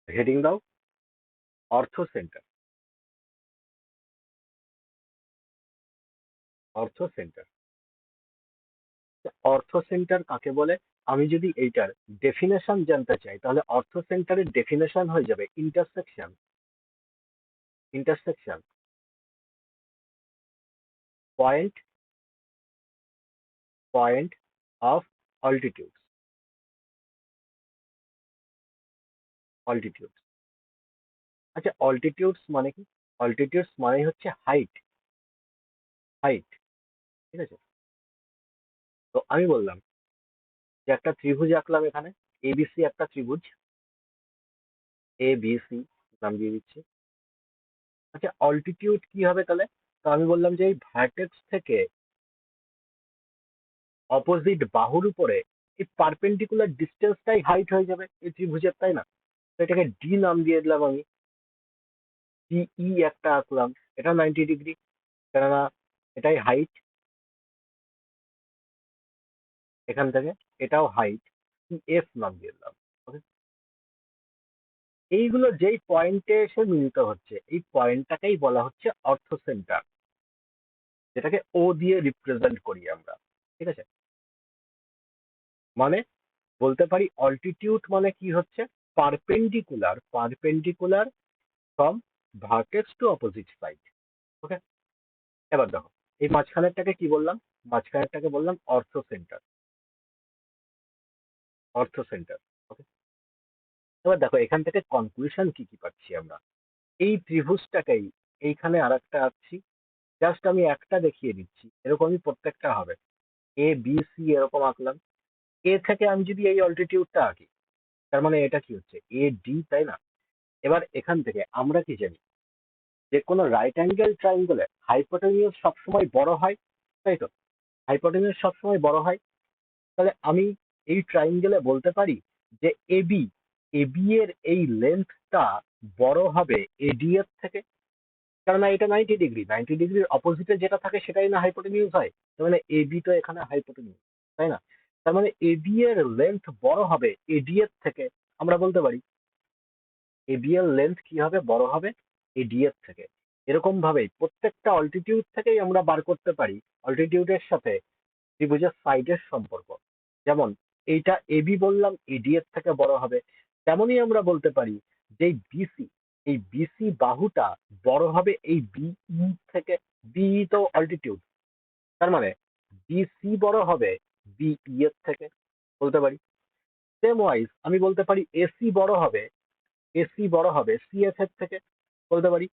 Heading দাও অর্থ centre. অর্থ সেন্টার, অর্থ সেন্টার কাকে বলে? আমি যদি এইটার ডেফিনেশন জানতে চাই তাহলে অর্থ সেন্টারের ডেফিনেশন হয়ে যাবে intersection. Intersection point, point of altitude. Altitude, আচ্ছা অল্টিটিউডস মানে কি? অল্টিটিউডস মানে হচ্ছে হাইট। হাইট, ঠিক আছে। তো আমি বললাম যে একটা ত্রিভুজ আঁকলাম এখানে, এবিসি একটা ত্রিভুজ, এবিসি নাম দিয়ে দিচ্ছি। আচ্ছা অল্টিটিউড কি হবে তাহলে? তো আমি বললাম যে এই ভার্টেক্স থেকে অপোজিট বাহুর উপরে এই পারপেন্ডিকুলার ডিস্টেন্সটাই হাইট হয়ে যাবে এই ত্রিভুজের, তাই না? তো এটাকে ডি নাম দিয়ে দিলাম আমি। ডিই একটা আঁকলাম, এটা 90 ডিগ্রি, কেননা এটাই হাইট এখান থেকে, এটাও হাইট, এফ নাম দিয়ে দিলাম। Okay? এইগুলো যেই পয়েন্টে এসে মিলিত হচ্ছে এই পয়েন্টটাকেই বলা হচ্ছে অর্থ সেন্টার, যেটাকে ও দিয়ে রিপ্রেজেন্ট করি আমরা, ঠিক আছে। মানে বলতে পারি অল্টিটিউড মানে কি হচ্ছে, perpendicular, perpendicular from vertex to opposite side. Okay, এবার দেখো এই মাঝখানেরটাকে কি বললাম? মাঝখানেরটাকে বললাম অর্থ সেন্টার। অর্থ সেন্টার, ওকে। এবার দেখো এখান থেকে কনক্লুশন কি কি পাচ্ছি আমরা। এই ত্রিভুজটাকেই এইখানে আরেকটা আঁকছি, জাস্ট আমি একটা দেখিয়ে দিচ্ছি, এরকমই প্রত্যেকটা হবে। এ বি সি এরকম আঁকলাম। এ থেকে আমি যদি এই অল্টিটিউডটা আঁকি, তার মানে এটা কি হচ্ছে এ ডি, তাই না? এবার এখান থেকে আমরা কি জানি, যে কোনো রাইট অ্যাঙ্গেল ট্রায়াঙ্গেলে হাইপোটেনিউস সবসময় বড় হয়, তাই তো? হাইপোটেনিউস সবসময় বড় হয়। তাহলে আমি এই ট্রায়াঙ্গেলে বলতে পারি যে এবি, এবি এর এই লেন্থটা বড় হবে এডি এর থেকে, কেননা এটা 90 ডিগ্রি, 90 ডিগ্রির অপোজিটে যেটা থাকে সেটাই না হাইপোটেনিউস হয়। তার মানে এবি তো এখানে হাইপোটেনিউস, তাই না? তার মানে এবি এর লেন্থ বড় হবে এডি এর থেকে। আমরা বলতে পারি এবি এর লেন্থ কি হবে, বড় হবে এডি এর থেকে। এরকম ভাবেই প্রত্যেকটা অল্টিটিউড থেকেই আমরা বার করতে পারি অল্টিটিউডের সাথে ত্রিভুজের সাইডের সম্পর্ক। যেমন এইটা এবি বললাম এডি এর থেকে বড় হবে, তেমনই আমরা বলতে পারি যে বিসি, এই বিসি বাহুটা বড় হবে এই বিই থেকে। বিই তো অল্টিটিউড, তার মানে বিসি বড় হবে বিই এর থেকে, বলতে পারি। সেম ওয়াইজ আমি বলতে পারি এসি বড় হবে, এসি বড় হবে সিএফ এর থেকে, বলতে পারি।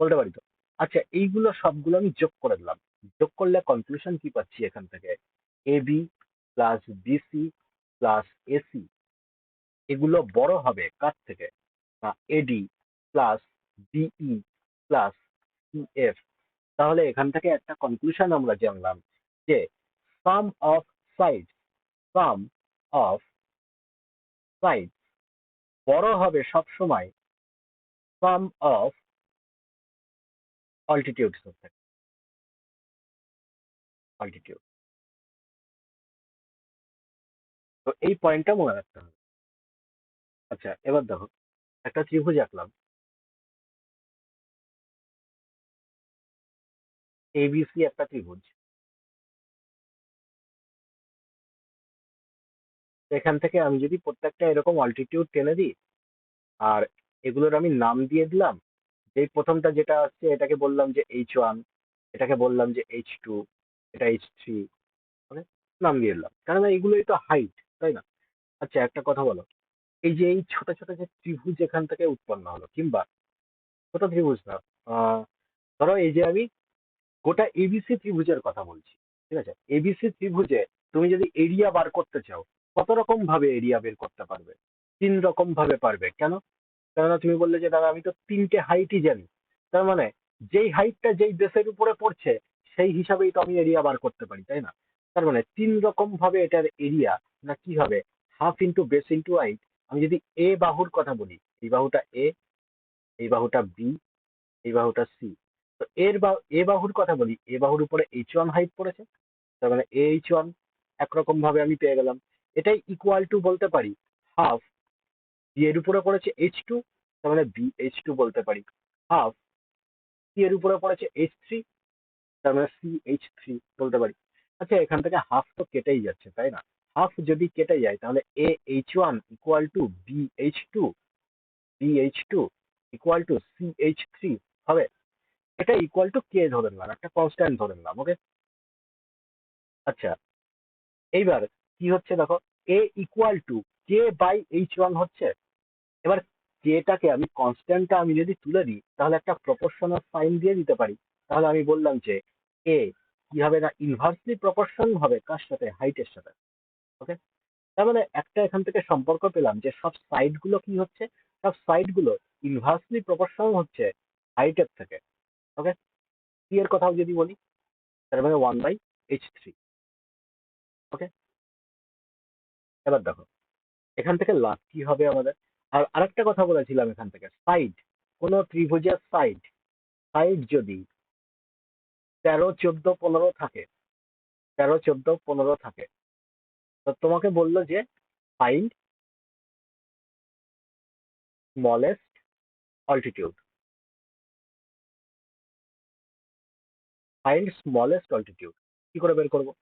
বলতে পারি তো। আচ্ছা এইগুলো সবগুলো আমি যোগ করে দিলাম। যোগ করলে কনক্লুশন কি পাচ্ছি এখান থেকে? AB plus BC plus AC, এগুলো বড় হবে কার থেকে? না AD plus BE plus CF. তাহলে এখান থেকে একটা কনক্লুশন আমরা জানলাম যে sum of side, sum of side বড় হবে সব সময় সাম অফ অল্টিটিউডস থেকে। অল্টিটিউড, তো এই পয়েন্টটা মনে রাখতে হবে। আচ্ছা এবার দেখো একটা ত্রিভুজ আঁকলাম, এবিসি একটা ত্রিভুজ। এখান থেকে আমি যদি প্রত্যেকটা এরকম অল্টিটিউড টেনে দিই, আর এগুলোর আমি নাম দিয়ে দিলাম, যে প্রথমটা যেটা আসছে এটাকে বললাম যে H1, এটাকে বললাম যে H2, এটা H3, মানে নাম দিয়ে দিলাম, কেননা এগুলোই তো হাইট, তাই না? আচ্ছা একটা কথা বলো, এই যে এই ছোট ছোট যে ত্রিভুজ এখান থেকে উৎপন্ন হলো, কিংবা ছোট ত্রিভুজ না, আহ ধরো এই যে আমি গোটা এবিসি ত্রিভুজের কথা বলছি, ঠিক আছে। এবিসি ত্রিভুজে তুমি যদি এরিয়া বার করতে চাও, কত রকম ভাবে এরিয়া বের করতে পারবে? 3 রকম ভাবে পারবে। কেন? কেননা তুমি বললে যে দাদা আমি তো 3টে হাইটই জানি, তার মানে যেই হাইটটা যেই বেসের উপরে পড়ছে সেই হিসাবেই তো আমি এরিয়া বার করতে পারি, তাই না? তার মানে 3 রকম ভাবে এটার এরিয়া না কি হবে, half into base into height. আমি যদি এ বাহুর কথা বলি, এই বাহুটা এ, এই বাহুটা বি, এই বাহুটা সি। তো এ বাহুর কথা বলি, এ বাহুর উপরে H1 হাইট পড়েছে, তার মানে H1 একরকম ভাবে আমি পেয়ে গেলাম। এটাই ইকুয়াল টু বলতে পারি হাফ বি এর উপরে পড়েছে H2, তার মানে BH2 বলতে পারি। হাফ সি এর উপরে পড়েছে H3, তার মানে CH3 বলতে পারি। আচ্ছা, এখান থেকে হাফ তো কেটেই যাচ্ছে, তাই না? হাফ যদি কেটে যায় তাহলে AH1 equal to BH2 equal to CH3 হবে। এটা ইকুয়াল টু কে ধরে নিলাম, একটা কনস্ট্যান্ট ধরে নিলাম। ওকে, আচ্ছা, এইবার কি হচ্ছে দেখো, A equal to K by H1 হচ্ছে। এবার কেটাকে আমি কনস্ট্যান্টটা আমি যদি তুলে দিই তাহলে একটা প্রপোর্শনাল সাইন দিয়ে দিতে পারি। তাহলে আমি বললাম যে এ কি হবে না, ইনভার্সলি প্রপোর্শন হবে কার সাথে, হাইটের সাথে। ওকে, তার মানে একটা এখান থেকে সম্পর্ক পেলাম যে সব সাইড গুলো কি হচ্ছে, সব সাইড গুলো ইনভার্সলি প্রপোর্শনাল হচ্ছে হাইটের থেকে। ওকে, সি এর কথাও যদি বলি, তার মানে 1/H3। ওকে, এবার দেখো এখান থেকে লাভ কি হবে আমাদের। আর আরেকটা কথা বলেছিলাম, এখান থেকে সাইড, কোন ত্রিভুজের সাইড, সাইড যদি 13, 14, 15 থাকে, 13, 14, 15 থাকে, তো তোমাকে বললো যে find smallest altitude, find smallest altitude কি করে বের করবো?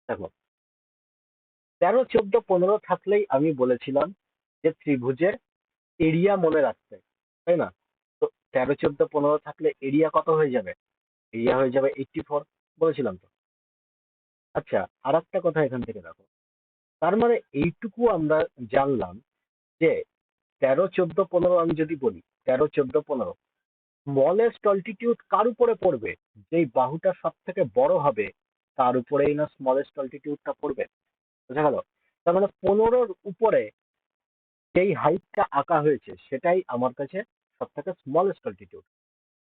দেখো 13, 14, 15 থাকলেই আমি বলেছিলাম যে ত্রিভুজের এরিয়া মনে রাখতে, তাই না? তো 13, 14, 15 থাকলে এরিয়া কত হয়ে যাবে? এরিয়া হয়ে যাবে 84, বলেছিলাম তো। আচ্ছা, আর একটা কথা এখান থেকে দেখো, তার মানে এইটুকু আমরা জানলাম যে 13, 14, 15 আমি যদি বলি, 13, 14, 15 স্মলেস্ট অল্টিটিউড কার উপরে পড়বে? যেই বাহুটা সব থেকে বড় হবে তার উপরেই না স্মলেস্ট অল্টিটিউডটা পড়বে। বুঝা গেল? তার মানে 15-র উপরে যেই হাইটটা আঁকা হয়েছে সেটাই আমার কাছে সব থেকে স্মলেস্ট অল্টিটিউড।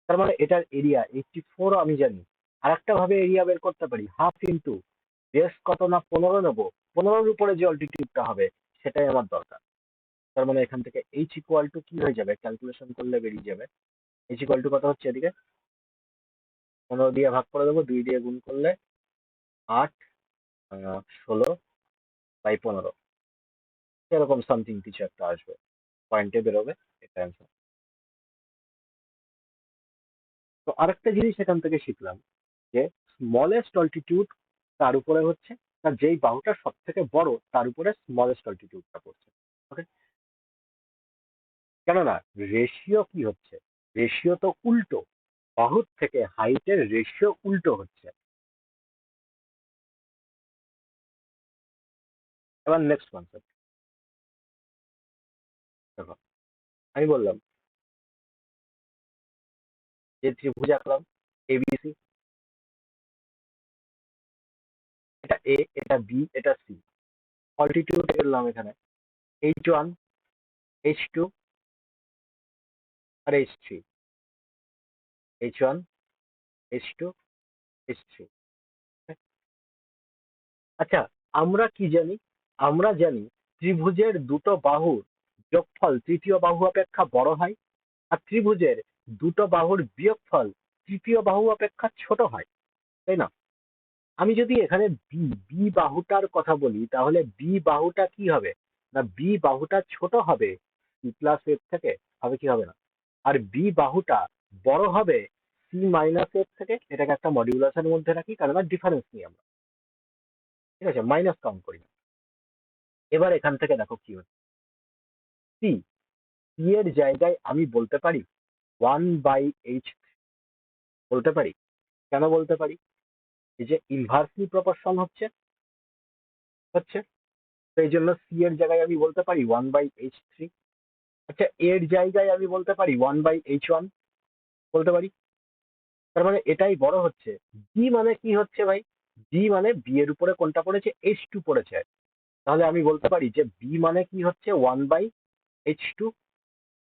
তার মানে এটার এরিয়া 84 আমি জানি। আর একটা ভাবে এরিয়া বের করতে পারি, হাফ ইন্টু বেস কত না 15 নেবো, 15-র উপরে যে অল্টিটিউডটা হবে সেটাই আমার দরকার। তার মানে এখান থেকে এইচ ইকুয়াল টু কি হয়ে যাবে, ক্যালকুলেশন করলে বেরিয়ে যাবে। এইচ ইকুয়াল টু কত হচ্ছে এদিকে, 15 দিয়ে ভাগ করে দেবো, 2 দিয়ে গুণ করলে 8, 16/15, এরকম সামথিং কিছু একটা আসবে, পয়েন্টে বেরোবে। এটা অ্যান্সার। তো আরেকটা জিনিস এখান থেকে শিখলাম যে স্মলেস্ট অল্টিটিউড তার উপরে হচ্ছে, তার যেই বাহুটা সব থেকে বড় তার উপরে স্মলেস্ট অল্টিটিউডটা পড়ছে। ওকে, কেননা রেশিও কি হচ্ছে, রেশিও তো উল্টো, বাহুর থেকে হাইটের রেশিও উল্টো হচ্ছে। এবার নেক্সট কনসেপ্ট দেখো, আমি বললাম যে ত্রিভুজ আঁকলাম এবিসি, এটা এ, এটা বি, এটা সি। অল্টিটিউড করলাম এখানে H1, H2 আর H3, H1, H2, H3। আচ্ছা, আমরা কি জানি, আমরা জানি ত্রিভুজের দুটো বাহুর যোগফল তৃতীয় বাহু অপেক্ষা বড় হয়, আর ত্রিভুজের দুটো বাহুর বিয়োগফল তৃতীয় বাহু অপেক্ষা ছোট হয়, তাই না? আমি যদি এখানে বি বি বাহুটার কথা বলি তাহলে বি বাহুটা কি হবে না, বি বাহুটা ছোট হবে সি প্লাস এর থেকে, হবে কি হবে না? আর বি বাহুটা বড় হবে সি মাইনাস এর থেকে। এটাকে একটা মডিউলাসের মধ্যে রাখি, কারণ ডিফারেন্স নিই আমরা, ঠিক আছে, মাইনাস কাউন্ট করি না। এবার এখান থেকে দেখো কি হচ্ছে, সি, সি এর জায়গায় আমি বলতে পারি 1/H, বলতে পারি। কেন বলতে পারি? এই যে ইনভার্সলি প্রপোর্শন হচ্ছে হচ্ছে তো এই জন্য সি এর জায়গায় আমি বলতে পারি 1/H3। আচ্ছা, এর জায়গায় আমি বলতে পারি 1/H1, বলতে পারি। তার মানে এটাই বড় হচ্ছে। বি মানে কি হচ্ছে ভাই, বি মানে বি এর উপরে কোনটা পড়েছে, H2 পড়েছে। তাহলে আমি বলতে পারি যে বি মানে কি হচ্ছে 1/H2।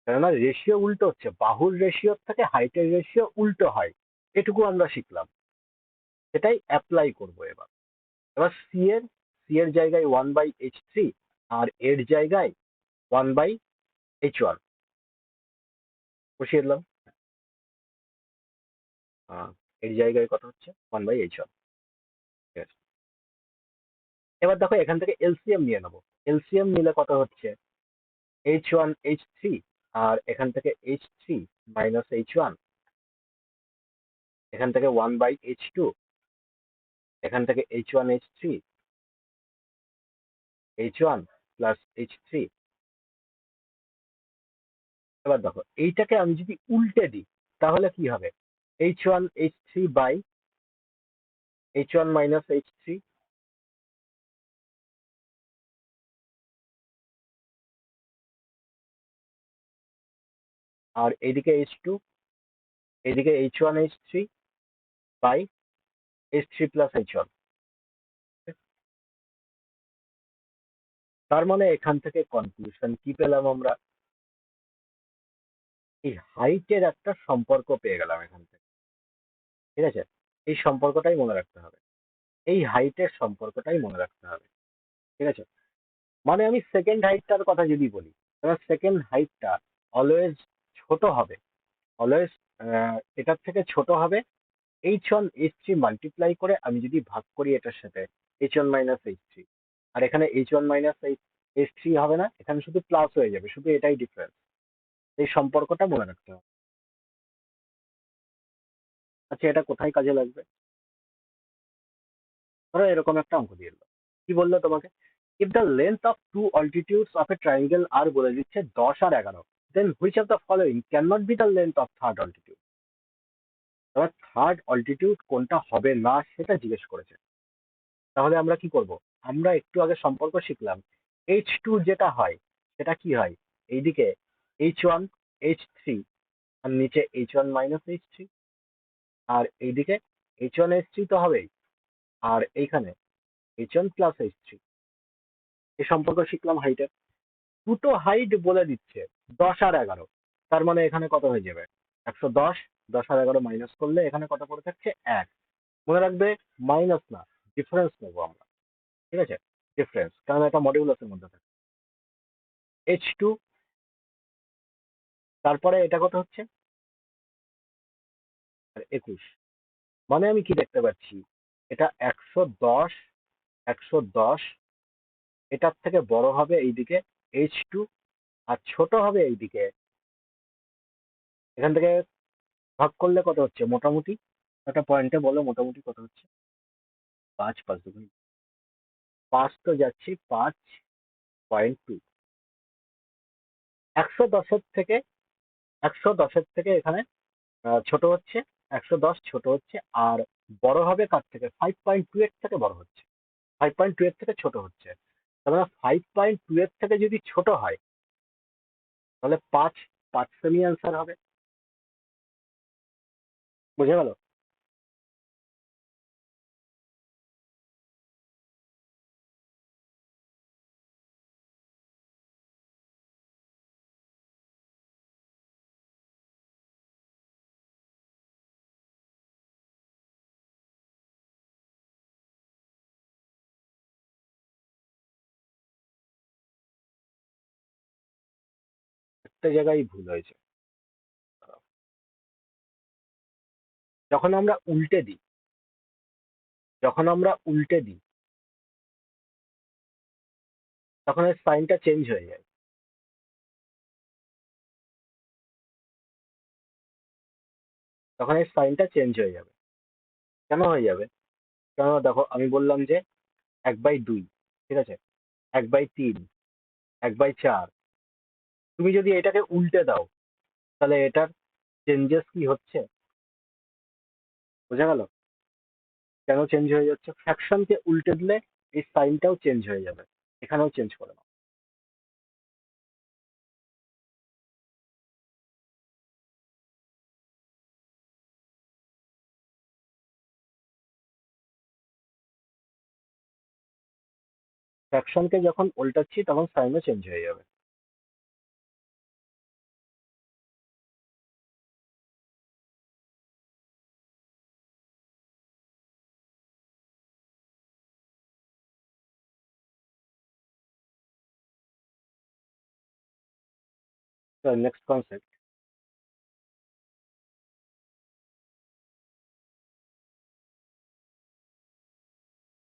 কেননা রেশিও উল্টো হচ্ছে, বাহুর রেশিওর থেকে হাইটের রেশিও উল্টো হয়। এটুকু আমরা শিখলাম, সেটাই অ্যাপ্লাই করব এবার। এবার সি এর জায়গায় 1/H3 আর এর জায়গায় 1/H1 বসিয়ে দিলাম। এর জায়গায় কত হচ্ছে 1/h1। ঠিক আছে, এবার দেখো এখান থেকে এলসিএম নিয়ে নেবো। এলসিএম নিলে কত হচ্ছে H1 H3, আর এখান থেকে H3 মাইনাস H1, এখান থেকে 1/h2, এখান থেকে H1 H3, H1 plus H3। এবার দেখো এইটাকে আমি যদি উল্টে দিই তাহলে কি হবে, H1 H3 by H1 minus H3, আর এদিকে H2, এদিকে H1 H3 by H3 plus H1। তার মানে এখান থেকে কনক্লুশন কি পেলাম আমরা, এই হাইটের একটা সম্পর্ক পেয়ে গেলাম এখান থেকে। ঠিক আছে, এই সম্পর্কটাই মনে রাখতে হবে, এই হাইটের সম্পর্কটাই মনে রাখতে হবে। ঠিক আছে, মানে আমি সেকেন্ড হাইটটার কথা যদি বলি, তাহলে সেকেন্ড হাইটটা অলওয়েজ ছোট হবে, অলওয়েজ এটার থেকে ছোট হবে। H1 H3 মাল্টিপ্লাই করে আমি যদি ভাগ করি এটার সাথে H1 - H3, আর এখানে H1 - H3 হবে না, এখানে শুধু প্লাস হয়ে যাবে, শুধু এটাই ডিফারেন্স। এই সম্পর্কটা মনে রাখতে হবে। আচ্ছা, এটা কোথায় কাজে লাগবে? ধরো এরকম একটা অঙ্ক দিয়ে দিল, কি বললো তোমাকে, if the length of two altitudes of a triangle আর বলে দিচ্ছে 10 আর 11, then which of the following can not be the length of third altitude. এবার থার্ড অল্টিটিউড কোনটা হবে না সেটা জিজ্ঞেস করেছে। তাহলে আমরা কি করব, আমরা একটু আগে সম্পর্ক শিখলাম, H2 যেটা হয় সেটা কি হয়, এইদিকে H1 H3, আর নিচে H1 - H3, আর এইদিকে H1 H3 তো হবেই, আর এইখানে H1 প্লাস H3। এই সম্পর্ক শিখলাম হাইটের। দুটো হাইট বলে দিচ্ছে 10 আর 11, তার মানে এখানে কত হয়ে যাবে 110। 10 আর 11 মাইনাস করলে এখানে কত পড়ে থাকছে 1। মনে রাখবে, মাইনাস না, ডিফারেন্স নেবো আমরা। ঠিক আছে, ডিফারেন্স, কারণ এটা মডিউলাসের মধ্যে থাকে। H2, তারপরে এটা কত হচ্ছে 21। মানে আমি কি দেখতে পাচ্ছি, এটা 110, 110, এটার থেকে বড় হবে এইদিকে H2, আর ছোট হবে এইদিকে। এখান থেকে ভাগ করলে কত হচ্ছে মোটামুটি, একটা পয়েন্টে বলো মোটামুটি কত হচ্ছে, 5 5 2, 5 তো যাচ্ছি 5.2। 110-এর থেকে, 110-এর থেকে এখানে ছোট হচ্ছে, 110 ছোট হচ্ছে, আর বড় হবে কার থেকে, 5.2 এর থেকে বড় হচ্ছে, 5.2 এর থেকে ছোট হচ্ছে। তার মানে 5.2 এর থেকে যদি ছোট হয় তাহলে 5, 5 সেমি অ্যান্সার হবে। বুঝে গেল? একটা জায়গায় ভুল হয়েছে, যখন আমরা উল্টে দিই, যখন আমরা উল্টে দিই তখন এর সাইনটা চেঞ্জ হয়ে যায়। তখন এর সাইনটা চেঞ্জ হয়ে যাবে। কেন হয়ে যাবে? কেন দেখো আমি বললাম যে 1/2, ঠিক আছে, 1/3, 1/4, তুমি যদি এটাকে উল্টে দাও তাহলে এটার চেঞ্জেস কি হচ্ছে, বোঝা গেল? কেন চেঞ্জ হয়ে যাচ্ছে, ফ্র্যাকশনকে উল্টে দিলে এই সাইনটাও চেঞ্জ হয়ে যাবে, এখানেও চেঞ্জ করে নাও। ফ্র্যাকশনকে যখন উল্টাচ্ছি তখন সাইনও চেঞ্জ হয়ে যাবে। তো নেক্সট কনসেপ্ট,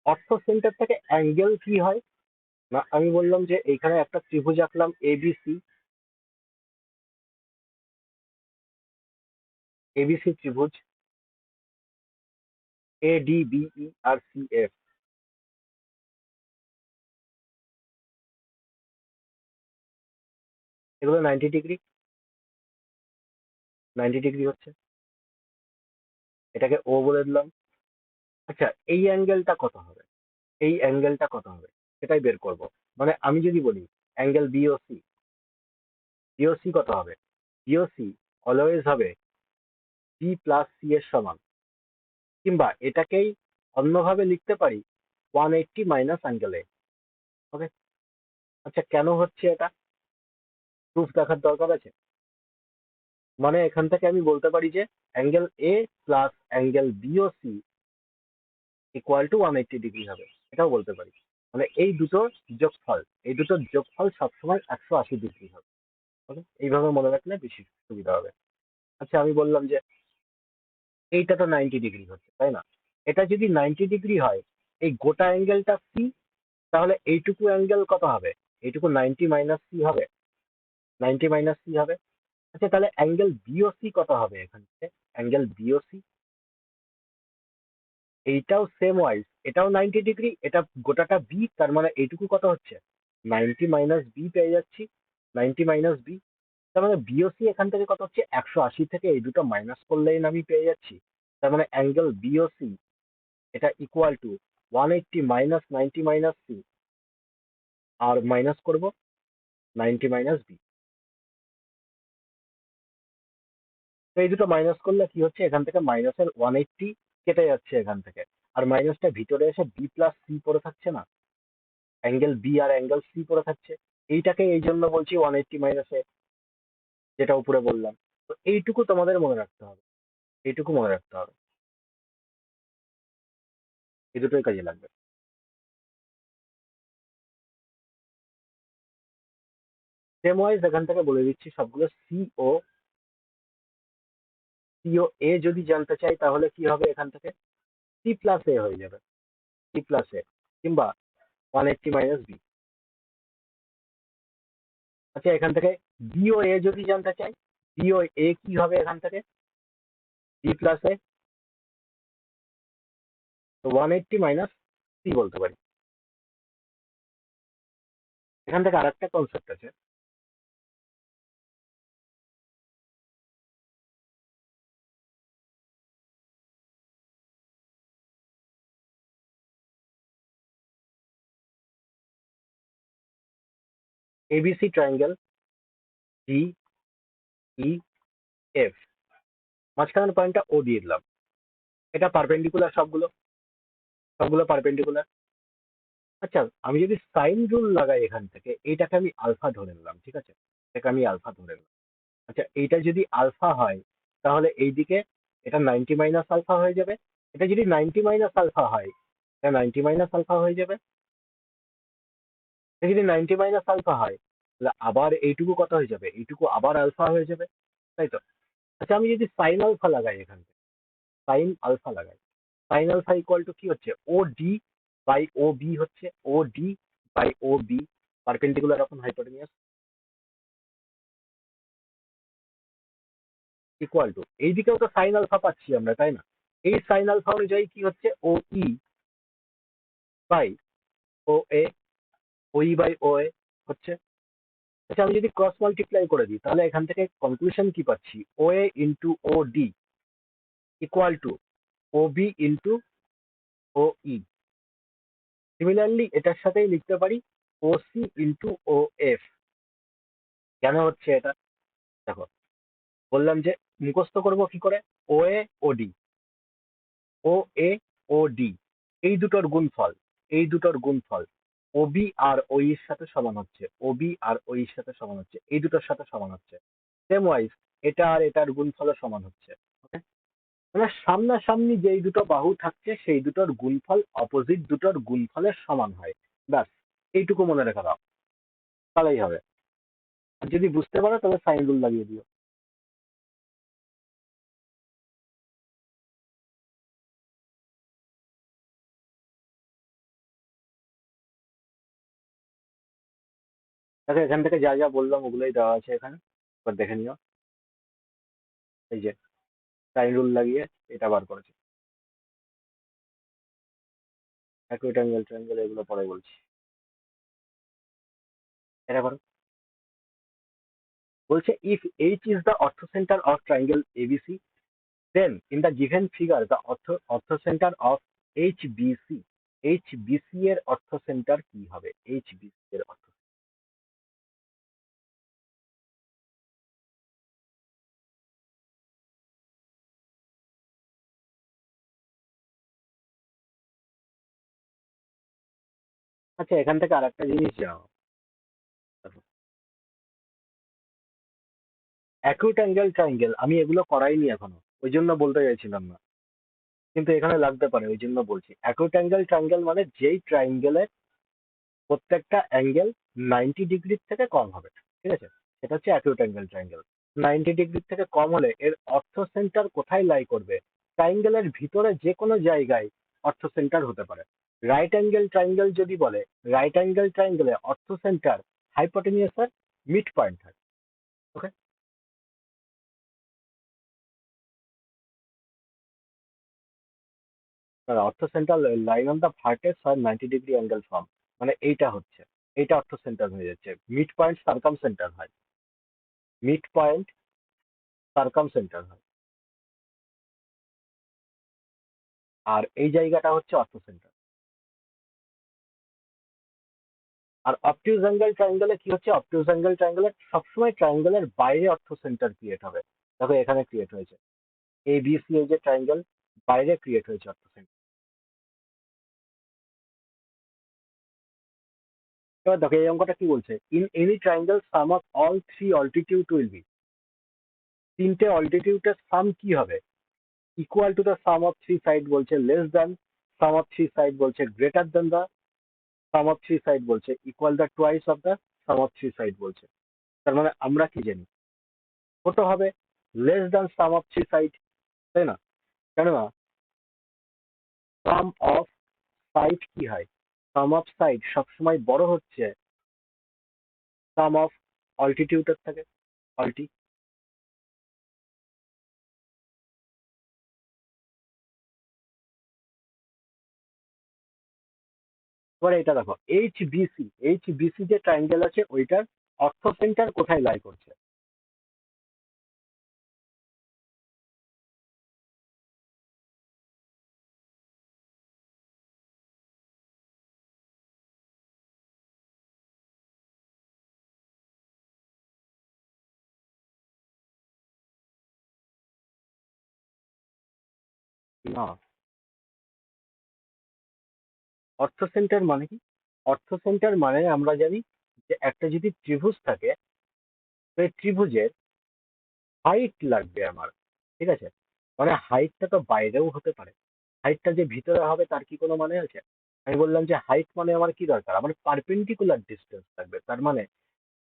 অর্থ সেন্টার থেকে অ্যাঙ্গেল কি হয় না, আমি বললাম যে এইখানে একটা ত্রিভুজ আঁকলাম এবিসি, এবিসি ত্রিভুজ, এ ডি বি ই আর সি এফ, এগুলো 90 ডিগ্রি, 90 ডিগ্রি হচ্ছে, এটাকে ও বলে দিলাম। আচ্ছা, এই অ্যাঙ্গেলটা কত হবে, এই অ্যাঙ্গেলটা কত হবে সেটাই বের করব। মানে আমি যদি বলি অ্যাঙ্গেল বিওসি, বিওসি কত হবে, বিওসি অলওয়েজ হবে বি প্লাস সি এর সমান, কিংবা এটাকেই অন্যভাবে লিখতে পারি 180 মাইনাস অ্যাঙ্গেল এ। ওকে। আচ্ছা, কেন হচ্ছে এটা, প্রুফ দেখার দরকার আছে। মানে এখান থেকে আমি বলতে পারি যে angle A plus angle BOC equal to 180 degree হবে, এটাও বলতে পারি। মানে এই দুটোর যোগফল, এই দুটোর যোগফল সবসময় 180 ডিগ্রি হবে। ওকে, এইভাবে মনে রাখলে বেশি সুবিধা হবে। আচ্ছা, আমি বললাম যে এইটা তো 90 ডিগ্রি হচ্ছে, তাই না? এটা যদি 90 ডিগ্রি হয়, এই গোটা অ্যাঙ্গেলটা সি, তাহলে এইটুকু অ্যাঙ্গেল কত হবে, এইটুকু 90 মাইনাস সি হবে, 90 মাইনাস সি হবে। আচ্ছা, তাহলে অ্যাঙ্গেল বিওসি কত হবে এখান থেকে, অ্যাঙ্গেল বিওসি, এইটাও সেম ওয়াইজ, এটাও 90 ডিগ্রি, এটা গোটাটা বি, তার মানে এইটুকু কত হচ্ছে, 90 মাইনাস বি পেয়ে যাচ্ছি, 90 মাইনাস বি, তার মানে বিওসি এখান থেকে কত হচ্ছে, 180 থেকে এই দুটো মাইনাস করলেই আমি পেয়ে যাচ্ছি। তার মানে অ্যাঙ্গেল বিওসি এটা equal to 180 minus 90 minus C, আর মাইনাস করব 90 মাইনাস বি। তো এই দুটো মাইনাস করলে কি হচ্ছে, এখান থেকে মাইনাসের 180 কেটে যাচ্ছে এখান থেকে, আর মাইনাসটা ভিতরে এসে বি প্লাস সি পড়ে থাকছে না, অ্যাঙ্গেল বি আর অ্যাঙ্গেল সি পড়ে থাকছে। এইটাকে এই জন্য বলছি 180 মাইনাসে, যেটা উপরে বললাম। তো এইটুকু তোমাদের মনে রাখতে হবে, এইটুকু মনে রাখতে হবে, এই দুটোই কাজে লাগবে। সেম ওয়াইজ এখান থেকে বলে দিচ্ছি সবগুলো, সিও এ যদি জানতে চাই তাহলে কি হবে, এখান থেকে সি প্লাস এ হয়ে যাবে, সি প্লাস এ, কিংবা 180 মাইনাস বি। আচ্ছা, এখান থেকে বিও এ যদি জানতে চাই, বিও এ কি হবে এখান থেকে, বি প্লাস এ, তো 180 মাইনাস সি বলতে পারি। এখান থেকে আর একটা কনসেপ্ট আছে, ABC triangle D E F, মাঝখানের পয়েন্টটা ও দিয়ে দিলাম, এটা পারপেন্ডিকুলার, সবগুলো, সবগুলো পারপেন্ডিকুলার। আচ্ছা, আমি যদি সাইন রুল লাগাই এখান থেকে, এইটাকে আমি আলফা ধরে নিলাম, ঠিক আছে, এটাকে আমি আলফা ধরে নিলাম। আচ্ছা, এইটা যদি আলফা হয়, তাহলে এইদিকে এটা 90 মাইনাস আলফা হয়ে যাবে, এটা যদি 90 মাইনাস আলফা হয়, এটা 90 মাইনাস আলফা হয়ে যাবে, এটা যদি 90 মাইনাস আলফা হয়, তাহলে আবার এইটুকু কত হয়ে যাবে, এইটুকু আবার আলফা হয়ে যাবে, তাই তো? আচ্ছা, আমি যদি সাইন আলফা লাগাই এখান থেকে, সাইন আলফা লাগাই, সাইন আলফা ইকুয়াল টু কি হচ্ছে, O D by O B হচ্ছে, O D by O B, perpendicular on hypotenuse, equal to, এইদিকেও তো সাইন আলফা পাচ্ছি আমরা, তাই না? এই সাইন আলফা অনুযায়ী কি হচ্ছে, ও E by O A, O E by ও এ হচ্ছে। আচ্ছা, আমি যদি ক্রস মাল্টিপ্লাই করে দিই, তাহলে এখান থেকে কনক্লুশন কি পাচ্ছি, O A into O D equal to O B into O E. Similarly এটার সাথেই লিখতে পারি O C into O F. কেন হচ্ছে এটা, দেখো, বললাম যে মুখস্থ করব কি করে, ও এ ও ডি, ও এ ও ডি, এই দুটোর গুণফল, এই দুটোর গুণফল ওবি আর ওই এর সাথে সমান হচ্ছে, ওবি আর ওই এর সাথে সমান হচ্ছে, এই দুটোর সাথে সমান হচ্ছে। সেম ওয়াইজ এটা আর এটার গুণফলের সমান হচ্ছে। ওকে, মানে সামনাসামনি যেই দুটো বাহু থাকছে সেই দুটোর গুণফল অপোজিট দুটোর গুণফলের সমান হয়, ব্যাস, এইটুকু মনে রেখে দাও, তাহলেই হবে। আর যদি বুঝতে পারো তাহলে সাইন রুল লাগিয়ে দিও। দেখো এখান থেকে যা যা বললাম ওগুলোই দেওয়া আছে এখানে, এবার দেখে নিও। এই যে সাইন রুল লাগিয়ে এটা বার করেছে, অ্যাকুরেট অ্যাঙ্গেল ট্রায়াঙ্গেল এগুলো পরে বলছি। এটা করো। বলছে if H is the orthocentre of triangle ABC, then in the given figure the orthocentre of HBC. HBC এর অর্থ সেন্টার কি হবে? এইচবিসি এর অর্থ, আচ্ছা এখান থেকে আর একটা জিনিস জানো, অ্যাকুট অ্যাঙ্গেল ট্রায়াঙ্গেল আমি এগুলো করাইনি এখনো, ওই জন্য বলতে চাইছিলাম না, কিন্তু এখানে লাগতে পারে ওই জন্য বলছি। অ্যাকুট অ্যাঙ্গেল ট্রায়াঙ্গেল মানে যেই ট্রায়াঙ্গেলের প্রত্যেকটা অ্যাঙ্গেল 90 ডিগ্রির থেকে কম হবে, ঠিক আছে, সেটা হচ্ছে অ্যাকিউট অ্যাঙ্গেল ট্রায়াঙ্গেল। 90 ডিগ্রির থেকে কম হলে এর অর্থ সেন্টার কোথায় লাই করবে? ট্রায়াঙ্গেলের ভিতরে যে কোনো জায়গায় অর্থ সেন্টার হতে পারে। রাইট অ্যাঙ্গেল ট্রায়াঙ্গেল যদি বলে, রাইট অ্যাঙ্গেল ট্রায়াঙ্গেলে অর্থ সেন্টার হাইপোটেনিয়াসের মিড পয়েন্ট হয়। ওকে, অর্থ centre line on the vertex হয় 90 ডিগ্রি অ্যাঙ্গেল ফ্রম, মানে এইটা হচ্ছে, এইটা অর্থ সেন্টার হয়ে যাচ্ছে। মিড পয়েন্ট সার্কাম সেন্টার হয়, মিড পয়েন্ট সার্কাম সেন্টার হয়, আর এই জায়গাটা হচ্ছে অর্থ সেন্টার। আর অবটিউজ অ্যাঙ্গেল ট্রায়াঙ্গেলে কি হচ্ছে? অবটিউজ অ্যাঙ্গেল ট্রায়াঙ্গেলে সবসময় ট্রায়াঙ্গেলের বাইরে অর্থ সেন্টার ক্রিয়েট হবে। দেখো এখানে ক্রিয়েট হয়েছে, এ বি সি এই যে ট্রায়াঙ্গেল, বাইরে ক্রিয়েট হয়েছে অর্থ সেন্টার। এবার দেখো এই অঙ্কটা কি বলছে, in any triangle sum of all three altitude will be, তিনটে অল্টিটিউডের সাম কি হবে? Equal to the sum of three side বলছে, less than sum of three side বলছে, greater than the sum of three side বলছে, equal the twice of the sum of three side বলছে। তার মানে আমরা কি জানি, কত হবে? Less than sum of three side, তাই না? কেননা সাম অফ সাইড কি হয়, সাম অফ সাইড সবসময় বড় হচ্ছে সাম অফ অল্টিটিউডের থেকে, অল্টি। এবার এটা দেখো, এইচ বিসি যে ট্রায়াঙ্গেল আছে ওইটার অর্থ সেন্টার কোথায় লাই করছে? না, অর্থ সেন্টার মানে কি? অর্থ সেন্টার মানে আমরা জানি যে একটা যদি ত্রিভুজ থাকে, সেই ত্রিভুজের হাইট লাগবে আমার, ঠিক আছে, মানে হাইটটা তো বাইরেও হতে পারে, হাইটটা যে ভিতরে হবে তার কি কোনো মানে আছে? আমি বললাম যে হাইট মানে আমার কি দরকার, আমার পারপেন্ডিকুলার ডিস্টেন্স থাকবে, তার মানে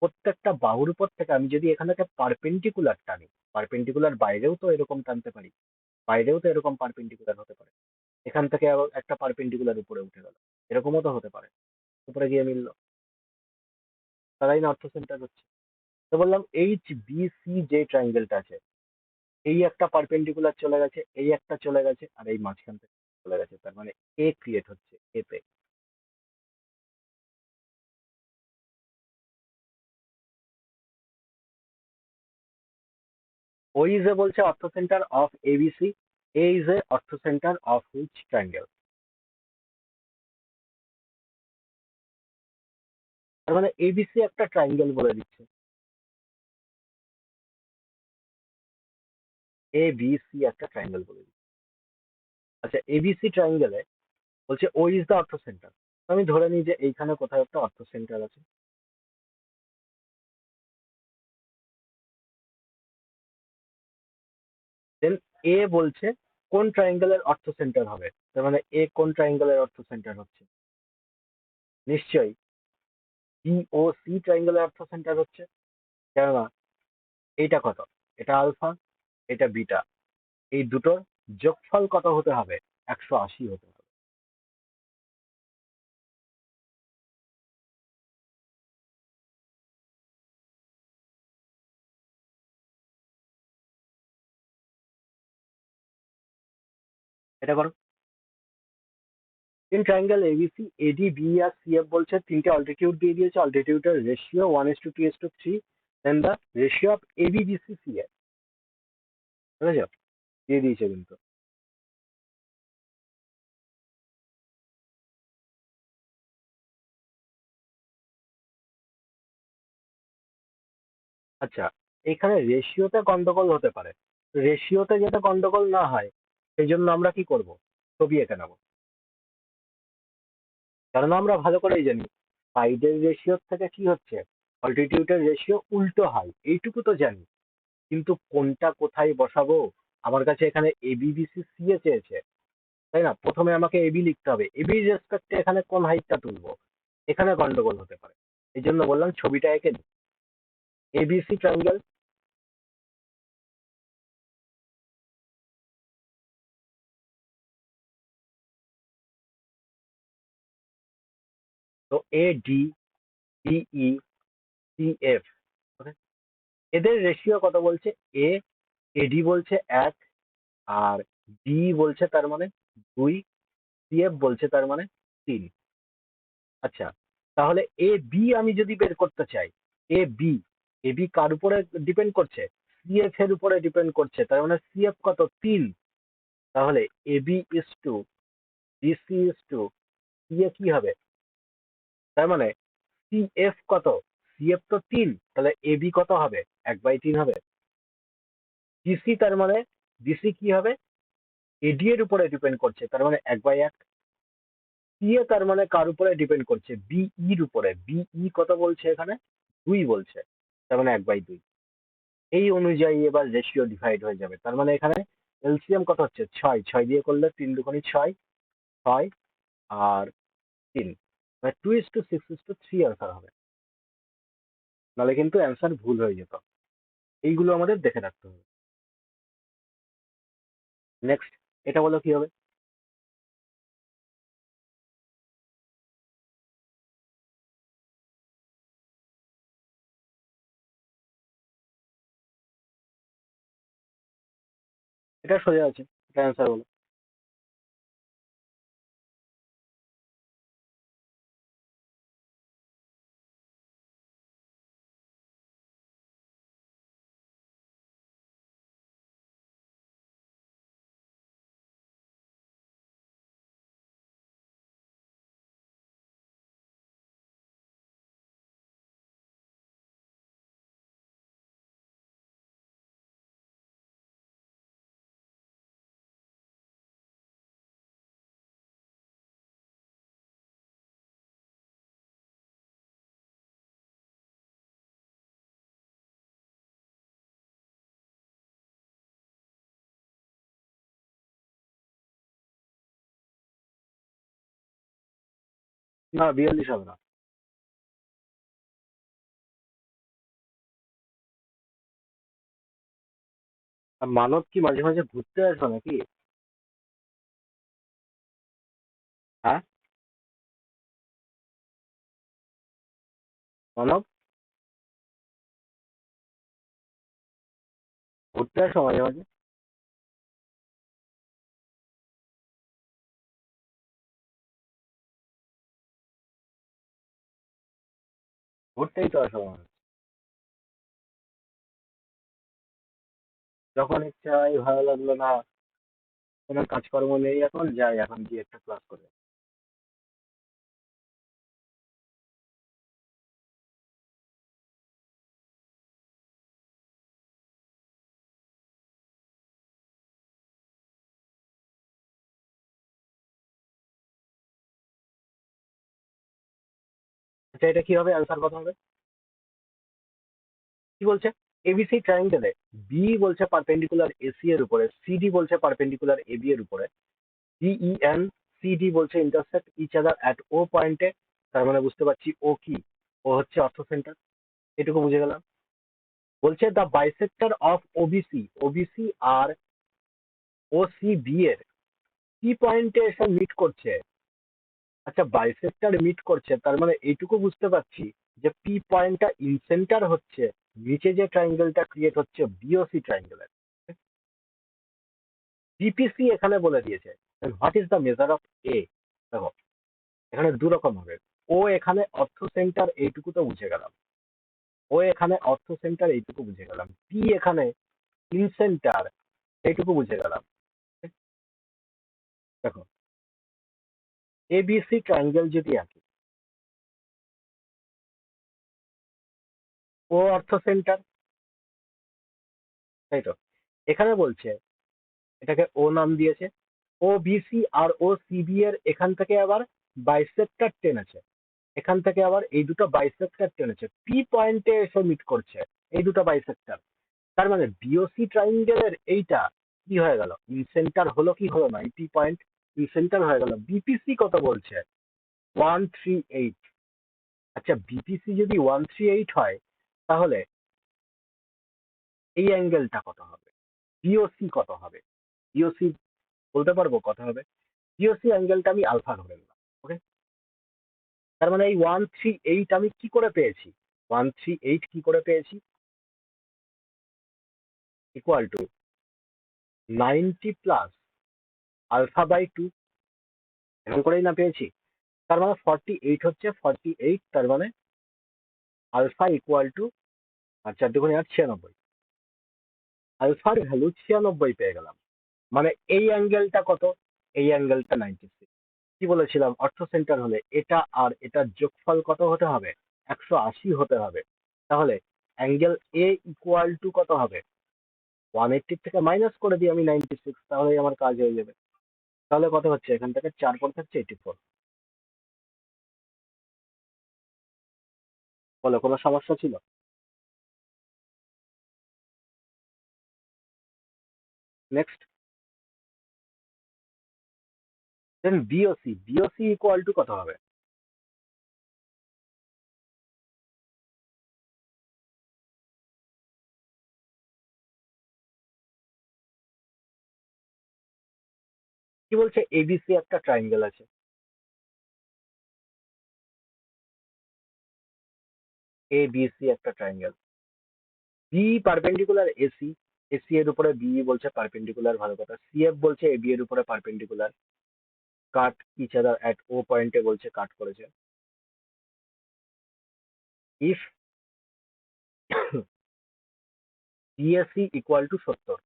প্রত্যেকটা বাহুর উপর থেকে আমি যদি এখানে একটা পারপেন্ডিকুলার টানি, পারপেন্ডিকুলার বাইরেও তো এরকম টানতে পারি, বাইরেও তো এরকম পারপেন্ডিকুলার হতে পারে, এখান থেকে আবার একটা পারপেন্ডিকুলার উপরে উঠে গেল, এরকমও তো হতে পারে, উপরে গিয়ে মিললো, তারাই না অর্থ সেন্টার হচ্ছে। তো বললাম এইচ বি সি যে ট্রায়াঙ্গেলটা আছে, এই একটা পারপেন্ডিকুলার চলে গেছে, এই একটা চলে গেছে, আর এই মাঝখান থেকে চলে গেছে, তার মানে এ ক্রিয়েট হচ্ছে এতে। ও ইজ এ বলছে অর্থ centre of ABC, A is a অর্থ সেন্টার অফ হুইচ ট্রায়াঙ্গেল? তার মানে এবিসি একটা ট্রায়াঙ্গেল বলে দিচ্ছে, এ বি সি একটা ট্রায়াঙ্গেল বলে দিচ্ছে। আচ্ছা এবিসি ট্রায়াঙ্গেলে বলছে ও ইজ দ্য অর্থ সেন্টার, আমি ধরে নিই যে এইখানে কোথাও একটা অর্থ সেন্টার আছে, দেন এ বলছে কোন ট্রায়াঙ্গেলের অর্থ সেন্টার হবে, তার মানে এ কোন ট্রায়াঙ্গেলের অর্থ সেন্টার হচ্ছে? নিশ্চয়ই বি ও সি ট্রায়াঙ্গেলের অর্থ সেন্টার হচ্ছে, কেননা এইটা কত, এটা আলফা, এটা বিটা, এই দুটোর যোগফল কত হতে হবে? 180 হতে হবে। এটা করো। In triangle ABC AD B আর সিএফ বলছে তিনটে অল্টিটিউড দিয়ে দিয়েছে, অল্টিটিউডের ratio 1:2:3, then the ratio of AB BC CF, বুঝেছো? দিয়ে দিয়েছে কিন্তু। আচ্ছা, এখানে রেশিওতে গন্ডগোল হতে পারে। রেশিওতে যাতে গন্ডগোল না হয় সেই জন্য আমরা কি করব, ছবি এঁকে নেবো। কারণ আমরা ভালো করেই জানি সাইডের রেশিওর থেকে কি হচ্ছে, অল্টিটিউডের রেশিও উল্টো হয়, এইটুকু তো জানি। কিন্তু কোনটা কোথায় বসাবো, আমার কাছে এখানে এবিবিসি সি এ চেয়েছে, তাই না? প্রথমে আমাকে এবি লিখতে হবে, এবির রেসপেক্টে এখানে কোন হাইটটা তুলবো, এখানে গন্ডগোল হতে পারে। এই জন্য বললাম ছবিটা এঁকে নিই। এবিসি ট্রায়াঙ্গেল, তো A D BE C F, এদের রেশিও কত বলছে? এ এডি বলছে 1, আর ডি বলছে তার মানে 2, সিএফ বলছে তার মানে 3। আচ্ছা, তাহলে এ বি আমি যদি বের করতে চাই, এ বি, এ বি কার উপরে ডিপেন্ড করছে? সিএফ এর উপরে ডিপেন্ড করছে, তার মানে সিএফ কত? 3। তাহলে A B is to DC is to CA কি হবে? তার মানে সিএফ কত? সিএফ তো 3, তাহলে এ বি কত হবে? 1/3 হবে। ডিসি তার মানে ডিসি কি হবে? এডি এর উপরে ডিপেন্ড করছে, তার মানে 1/1। সিএ তার মানে কার উপরে ডিপেন্ড করছে? বিই এর উপরে। বিই কত বলছে এখানে? 2 বলছে, তার মানে 1/2। এই অনুযায়ী এবার রেশিও ডিভাইড হয়ে যাবে, তার মানে এখানে এলসিএম কত হচ্ছে? 6, 6 দিয়ে করলে 3 দুগুণী 6, 6 আর 3, মানে 2:6:3 অ্যান্সার হবে। নাহলে কিন্তু অ্যান্সার ভুল হয়ে যেত। এইগুলো আমাদের দেখে রাখতে হবে। নেক্সট, এটা বলো কি হবে? এটা সোজা আছে, এটা অ্যান্সার বলো। না, 42 হবে না। আর মানব কি মাঝে মাঝে ঘুরতে আসবে নাকি? হ্যাঁ, মানব ঘুরতে আসো মাঝে মাঝে। ঘুরতেই তো আসো মাঝে। যখন ইচ্ছা হয়, ভালো লাগলো না, কোনো কাজকর্ম নেই, এখন যাই, এখন গিয়ে একটা ক্লাস করে। আচ্ছা, এটা কি হবে? অ্যান্সার কত হবে? কি বলছে? এবিসি ট্রায়াঙ্গেলে বি বলছে পারপেন্ডিকুলার এসি এর উপরে, সিডি বলছে পারপেন্ডিকুলার এবি এর উপরে, ডিইএন সিডি বলছে intersect each other at O পয়েন্টে। তার মানে বুঝতে পারছি ও কি, ও হচ্ছে অর্থ সেন্টার। এটুকু বুঝে গেলাম। বলছে the bisector of OBC, OBC আর ওসি বি এর কি পয়েন্টে এসে মিট করছে? আচ্ছা, বাইসেক্টর মিট করছে, তার মানে এইটুকু বুঝতে পারছি যে পি পয়েন্টটা ইনসেন্টার হচ্ছে নিচে যে ট্রায়াঙ্গেলটা ক্রিয়েট হচ্ছে বিওসি ট্রায়াঙ্গেলের। বিপিসি এখানে বলে দিয়েছে। What is the measure of A? দেখো, এখানে দু রকম হবে। ও এখানে অর্থ সেন্টার, এইটুকু তো বুঝে গেলাম। ও এখানে অর্থ সেন্টার, এইটুকু বুঝে গেলাম। পি এখানে ইন সেন্টার, এইটুকু বুঝে গেলাম। দেখো, এবিসি ট্রায়াঙ্গেল যদি আঁকি, ও অর্থ সেন্টার, তাই তো? এখানে বলছে এটাকে ও নাম দিয়েছে। ও বিসি আর ও সিবি এর এখান থেকে আবার বাইসেক্টর টেনেছে। এখান থেকে আবার এই দুটো বাইসেক্টর টেনেছে, পি পয়েন্টে এসে মিট করছে এই দুটো বাইসেক্টর। তার মানে বিওসি ট্রায়াঙ্গেলের এইটা কি হয়ে গেল, ইনসেন্টার হলো কি হলো না? এই পি পয়েন্ট ইনসেন্টার হয়ে গেল। বিপিসি কত বলছে? 138। আচ্ছা, বিপিসি যদি 138 হয়, তাহলে এই অ্যাঙ্গেলটা কত হবে? বিওসি কত হবে? বিওসি বলতে পারবো কত হবে? বিওসি অ্যাঙ্গেলটা আমি আলফা ধরে নিলাম। ওকে, তার মানে এই 138 আমি কি করে পেয়েছি? 138 কি করে পেয়েছি? Equal to 90 plus alpha by 2, এরকম করেই না পেয়েছি? তার মানে 48 হচ্ছে 48, তার মানে আলফা ইকুয়াল টু, আর 4 × 8 96। আলফার ভ্যালু 96 পেয়ে গেলাম। মানে এই অ্যাঙ্গেলটা কত? এই অ্যাঙ্গেলটা 96। কি বলেছিলাম? অর্থ সেন্টার হলে এটা আর এটার যোগফল কত হতে হবে? 180 হতে হবে। তাহলে অ্যাঙ্গেল এ ইকুয়াল টু কত হবে? 180 থেকে মাইনাস করে দিই আমি 96, তাহলেই আমার কাজ হয়ে যাবে। তাহলে কত হচ্ছে? এখান থেকে 4 পর থাকছে 84। বলো, কোনো সমস্যা ছিল? Next, then BOC. BOC equal to কত হবে? কি বলছে? এবিসি একটা ট্রায়াঙ্গেল আছে। এবিসি একটা triangle. B perpendicular AC. AC এর উপরে বি বলছে পারপেন্ডিকুলার, ভালো কথা। সিএফ বলছে এবি এর উপরে perpendicular. Cut each other at O পয়েন্টে বলছে কাট করেছে। If BAC equal to 70,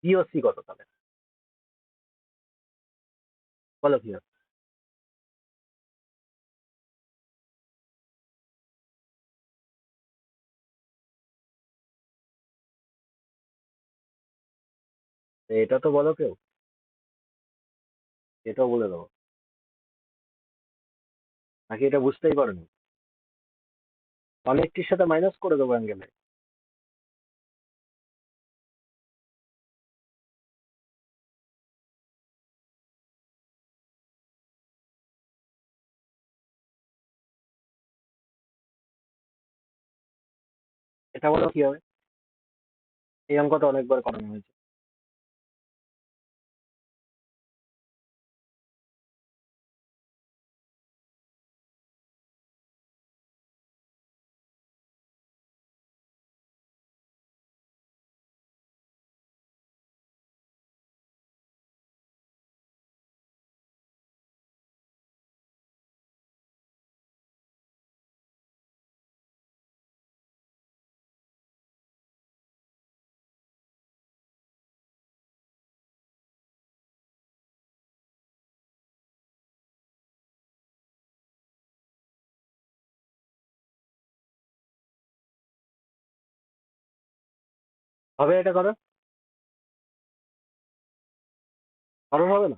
BOC কত তাহলে? বলো কি হবে? এটা তো বলো কেউ, এটাও বলে দেবো, নাকি এটা বুঝতেই পারোনি? 180 সাথে মাইনাস করে দেবো অ্যাঙ্গেলে। এটা বলো কি হবে? এই অঙ্ক তো অনেকবার করানো হয়েছে। হবে এটা করো? কারণ হবে না?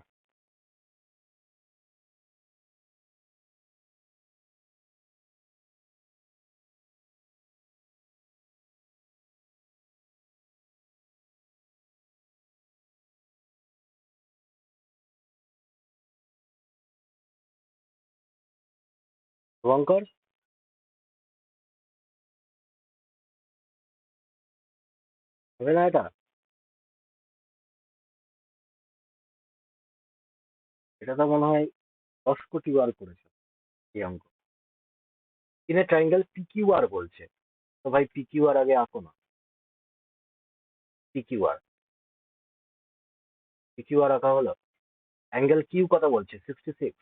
শুভঙ্কর, হবে না এটা? এটা তো মনে হয় 10 কোটি বার করেছে এই অঙ্ক। কিনে ট্রায়াঙ্গেল পিকিউআর বলছে। তো ভাই, পিকিউআর আগে আঁকো না। PQR PQR রাখা হলো। অ্যাঙ্গেল কিউ কত বলছে? 66।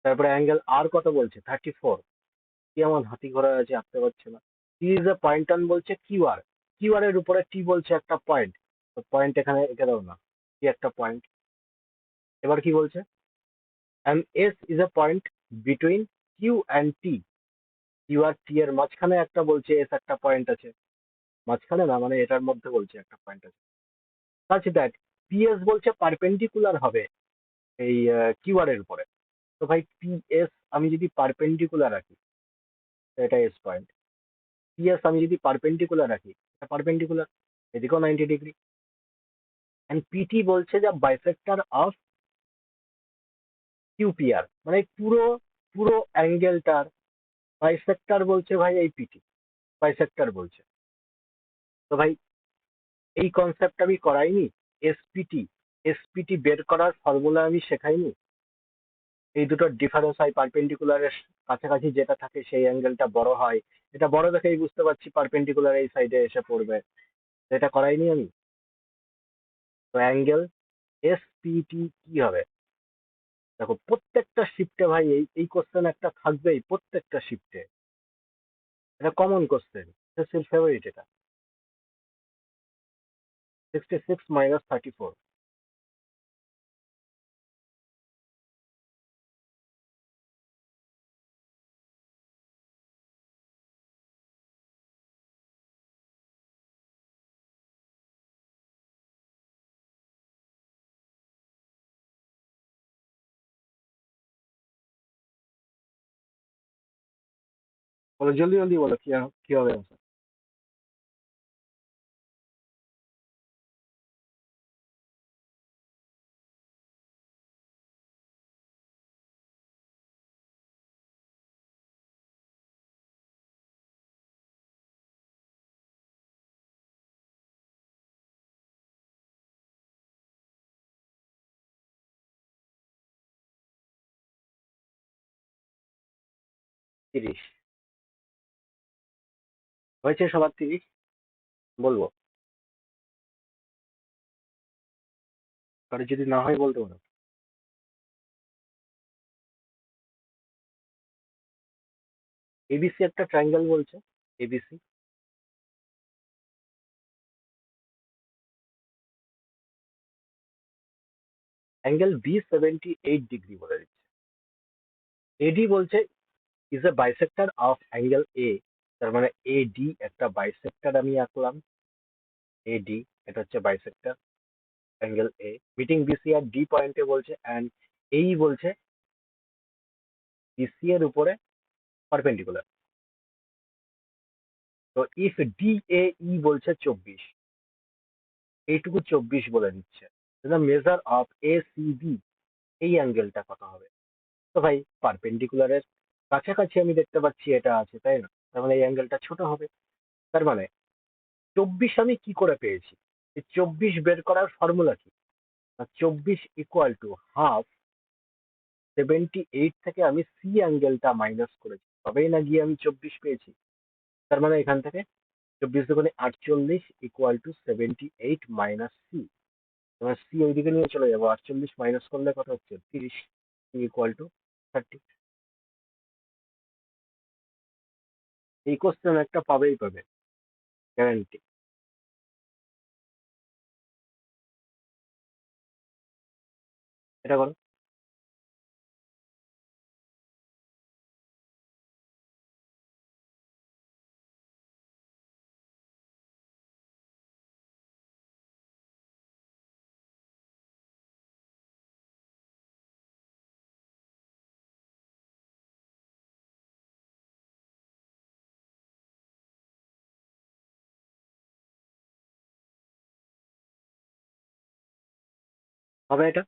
তারপরে অ্যাঙ্গেল আর কত বলছে? 34। কি এমন হাতি ঘোড়া আছে আঁকতে পারছে না? টি ইজ এ পয়েন্ট অন বলছে কিউআর। কিউআর এর উপরে টি বলছে একটা পয়েন্ট। তো পয়েন্ট এখানে এঁকে দাও না, কি একটা পয়েন্ট। এবার কি বলছে? and S is a point between Q and T. Q আর টি এর মাঝখানে একটা বলছে এস একটা পয়েন্ট আছে। মাঝখানে না, মানে এটার মধ্যে বলছে একটা পয়েন্ট আছে। such that PS বলছে পারপেন্ডিকুলার হবে এই কিউআর এর উপরে। তো ভাই পিএস আমি যদি পারপেন্ডিকুলার রাখি, তো এটা এস পয়েন্ট। পিএস আমি যদি পারপেন্ডিকুলার রাখি, এটা পারপেন্ডিকুলার, এদিকেও 90 ডিগ্রি। এন্ড পিটি বলছে যে বাইসেক্টর অফ কিউপিআর, মানে পুরো পুরো অ্যাঙ্গেলটার বাইসেক্টর বলছে ভাই এই পিটি, বাইসেক্টর বলছে। তো ভাই এই কনসেপ্ট আমি করাইনি? এসপিটি এসপিটি বের করার ফর্মুলা আমি শেখাইনি? এই দুটোর ডিফারেন্স হয় পারপেন্ডিকুলারের কাছাকাছি যেটা থাকে সেই অ্যাঙ্গেলটা বড় হয়। এটা বড় দেখেই বুঝতে পারছি পারপেন্ডিকুলার এই সাইডে এসে পড়বে। এটা করাইনি আমি? তো অ্যাঙ্গেল এসপিটি কি হবে? দেখো প্রত্যেকটা শিফটে ভাই এই এই কোশ্চেন একটা থাকবেই, প্রত্যেকটা শিফটে। এটা কমন কোশ্চেন, এসএসসির ফেভারিট এটা। 66 মাইনাস 34। বলো জলদি জলদি বলো, কি হবে answer? তিরিশ হয়েছে সবার 30? বলবো, কারো যদি না হয় বলতে পারো। এবিসি একটা ট্রায়াঙ্গেল বলছে, এবিসি। অ্যাঙ্গেল বি 78 ডিগ্রি বলে দিচ্ছে। এডি বলছে is a bisector of angle এ। তার মানে এডি একটা বাইসেক্টর আমি আঁকলাম। এডি এটা হচ্ছে bisector angle A, meeting BC আর ডি পয়েন্টে বলছে। অ্যান্ড এই বলছে বিসি এর উপরে পারপেন্ডিকুলার। তো ইফ ডি এ ই বলছে 24, এইটুকু 24 বলে দিচ্ছে। Measure of A C B, এই অ্যাঙ্গেলটা কত হবে? তো ভাই পারপেন্ডিকুলারের কাছাকাছি আমি দেখতে পাচ্ছি এটা আছে, তাই না? তার মানে এই অ্যাঙ্গেলটা ছোট হবে। তার মানে 24 আমি কি করে পেয়েছি? এই 24 বের করার ফর্মুলা কি? 24 ইকুয়াল টু হাফ 78 থেকে আমি সি অ্যাঙ্গেলটা মাইনাস করেছি, তবেই না গিয়ে আমি 24 পেয়েছি। তার মানে এখান থেকে 24 দুগুণে 48 ইকুয়াল টু 78 মাইনাস সি। এবার সি ওইদিকে নিয়ে চলে যাবো, 48 মাইনাস করলে কত হচ্ছে? 30 ইকুয়াল টু 30। এই কোশ্চেন একটা পাবেই পাবে, গ্যারান্টি। এটা করো। হবে এটা?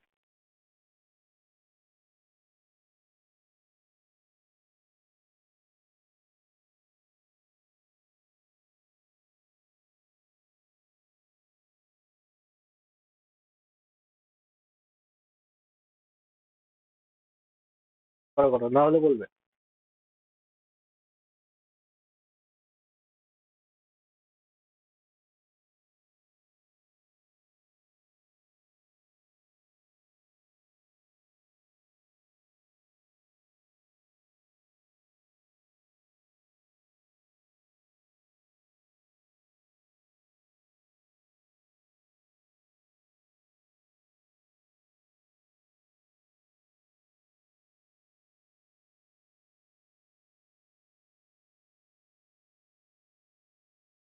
করো করো, না হলে বলবে।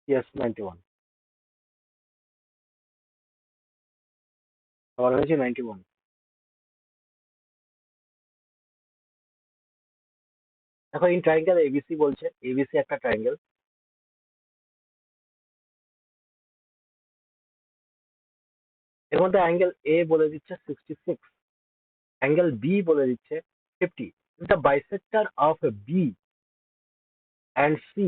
ইয়েস 91, আবার হয়েছে 91। দেখো ইন ট্রাইঙ্গেল এবিসি বলছে, এবিসি একটা ট্রাইঙ্গেল, এর মধ্যে অ্যাঙ্গেল এ বলে দিচ্ছে 66, অ্যাঙ্গেল বি বলে দিচ্ছে 50। The bisector of B and C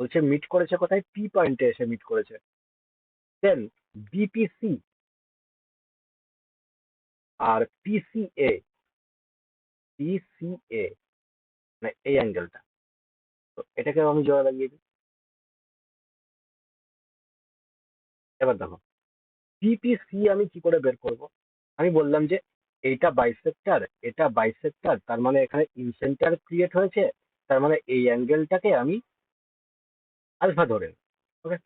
বলছে মিট করেছে কোথায়, পি পয়েন্টে এসে মিট করেছে। দেন বিপিসি আর পিসিএ, পিসিএ মানে এই অ্যাঙ্গেলটা, তো এটাকে আমি জোড়া লাগিয়ে দিই। এবার দেখো বিপিসি আমি কি করে বের করব, আমি বললাম যে এইটা বাইসেক্টর, এটা বাইসেক্টর, তার মানে এখানে ইনসেন্টার ক্রিয়েট হয়েছে, তার মানে এই অ্যাঙ্গেলটাকে আমি আলফা ধরে, ওকে।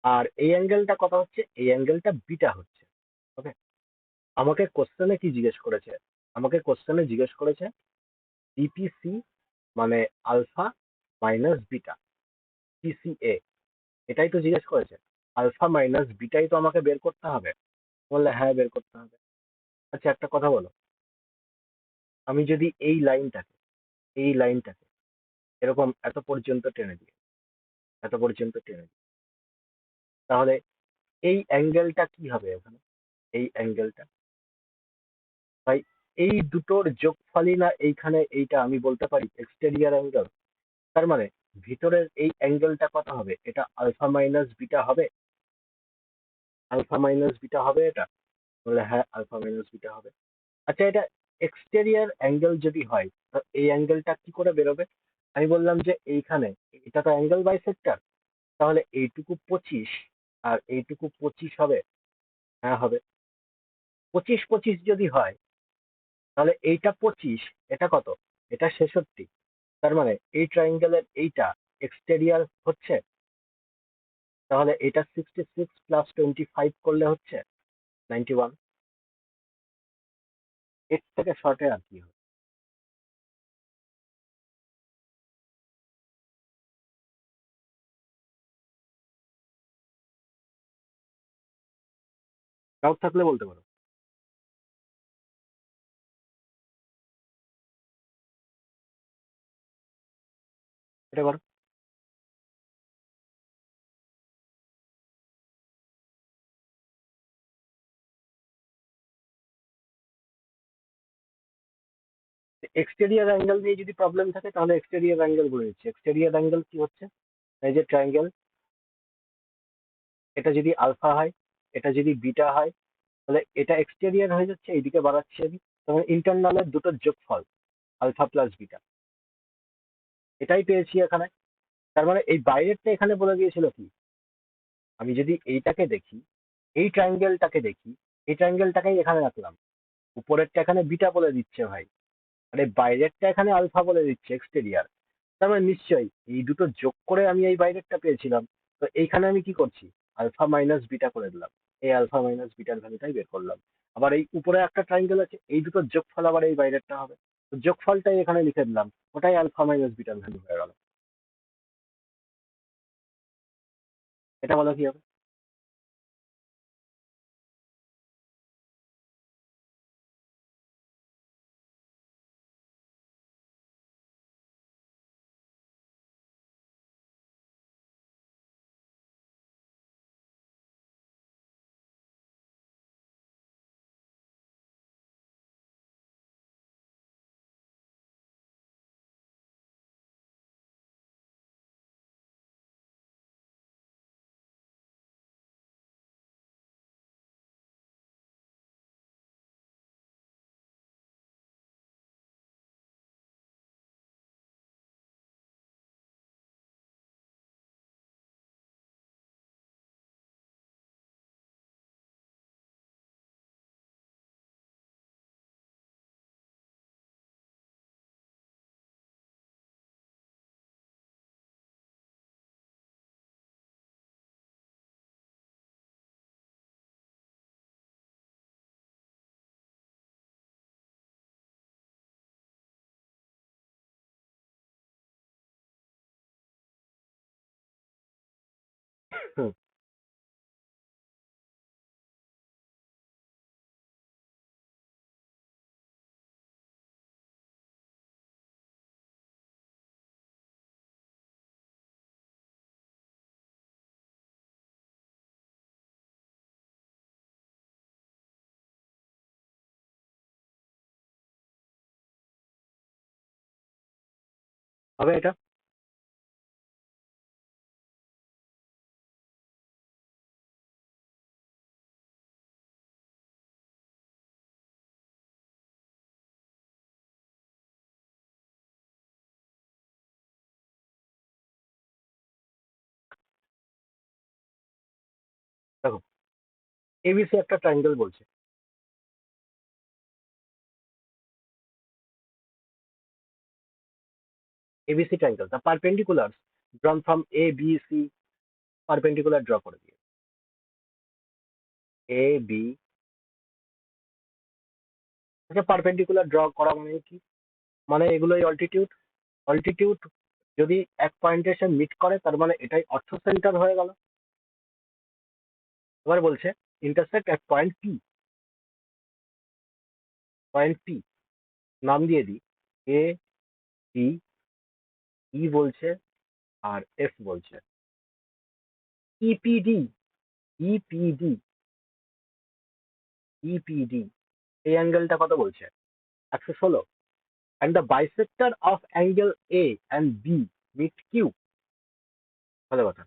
আর এই অ্যাঙ্গেলটা কত হচ্ছে, এই অ্যাঙ্গেলটা বিটা হচ্ছে, ওকে। আমাকে কোশ্চেনে কি জিজ্ঞেস করেছে, আমাকে কোশ্চেনে জিজ্ঞেস করেছে বিপিসি মানে আলফা মাইনাস বিটা, পিসিএ, এটাই তো জিজ্ঞেস করেছে। আলফা মাইনাস বিটাই তো আমাকে বের করতে হবে। বললে হ্যাঁ বের করতে হবে। আচ্ছা একটা কথা বলো, আমি যদি এই লাইনটাকে এরকম এত পর্যন্ত টেনে দিই, এত পর্যন্ত টেনে দিই, তাহলে এই অ্যাঙ্গেলটা কি হবে এখানে, এই অ্যাঙ্গেলটা ভাই, এই দুটোর যোগফলই না এইখানে এইটা, আমি বলতে পারি এক্সটেরিয়র অ্যাঙ্গেল। তার মানে ভিতরের এই অ্যাঙ্গেলটা কত হবে, এটা আলফা মাইনাস বিটা হবে, আলফা মাইনাস বিটা হবে এটা। বলে হ্যাঁ আলফা মাইনাস বিটা হবে। আচ্ছা এটা এক্সটেরিয়র অ্যাঙ্গেল যদি হয়, তো এই অ্যাঙ্গেলটা কি করে বেরোবে, আমি বললাম যে এইখানে এটা তো অ্যাঙ্গেল বাইসেক্টর, তাহলে এইটুকু 25 আর এইটুকু 25 হবে, হ্যাঁ হবে। 25 25 যদি হয়, তাহলে এইটা 25, এটা কত, এটা 66, তার মানে এই ট্রাইঙ্গেলের এইটা এক্সটেরিয়র হচ্ছে, তাহলে এটা 66 প্লাস 25 করলে হচ্ছে 91। এর থেকে শর্টে আর কি হবে। ডাউট থাকলে বলতে পারো। এটা করো। এক্সটেরিয়র অ্যাঙ্গেল নিয়ে যদি প্রবলেম থাকে তাহলে এক্সটেরিয়র অ্যাঙ্গেল বলে দিচ্ছি। এক্সটেরিয়র অ্যাঙ্গেল কি হচ্ছে, এই যে ট্রায়াঙ্গেল, এটা যদি আলফা হয়, এটা যদি বিটা হয়, তাহলে এটা এক্সটেরিয়র হয়ে যাচ্ছে, এইদিকে বাড়াচ্ছি আমি, তখন ইন্টারনালের দুটোর যোগফল আলফা প্লাস বিটা, এটাই পেয়েছি এখানে। তার মানে এই বাইরেরটা এখানে বলে দিয়েছিল কি, আমি যদি এইটাকে দেখি, এই ট্রায়াঙ্গেলটাকে দেখি, এই ট্রায়াঙ্গেলটাকেই এখানে রাখলাম, উপরেরটা এখানে বিটা বলে দিচ্ছে ভাই, আর এই বাইরেরটা এখানে আলফা বলে দিচ্ছে এক্সটেরিয়র। তার মানে নিশ্চয়ই এই দুটো যোগ করে আমি এই বাইরেরটা পেয়েছিলাম, তো এইখানে আমি কি করছি, আলফা মাইনাস বিটা করে দিলাম, এই আলফা মাইনাস বিটার ভ্যালুটাই বের করলাম। আবার এই উপরে একটা ট্রাইঙ্গেল আছে, এই দুটোর যোগফল আবার এই বাইরেরটা হবে, তো যোগফলটাই এখানে লিখে দিলাম, ওটাই আলফা মাইনাস বিটার ভ্যালু হয়ে গেল। এটা বলো কি হবে। হুম, হবে এটা? দেখো, এবিসি একটা ট্রায়াঙ্গেল বলছে। ABC triangle, the perpendicular drawn from A B C, perpendicular draw করে দিয়ে এ বি, আচ্ছা পারপেন্ডিকুলার ড্র করা মানে কি? মানে এগুলোই অল্টিটিউড। অল্টিটিউড যদি এক পয়েন্টে এসে মিট করে তার মানে এটাই অর্থ সেন্টার হয়ে গেল। এবার বলছে intersect at point P. Point P নাম দিয়ে দিই এ, বি, ই বলছে আর এফ বলছে। ইপিডি, ইপিডি, ইপিডি, এই অ্যাঙ্গেলটা কত বলছে? 116। And the bisector of angle A and B meet Q. ভালো কথা।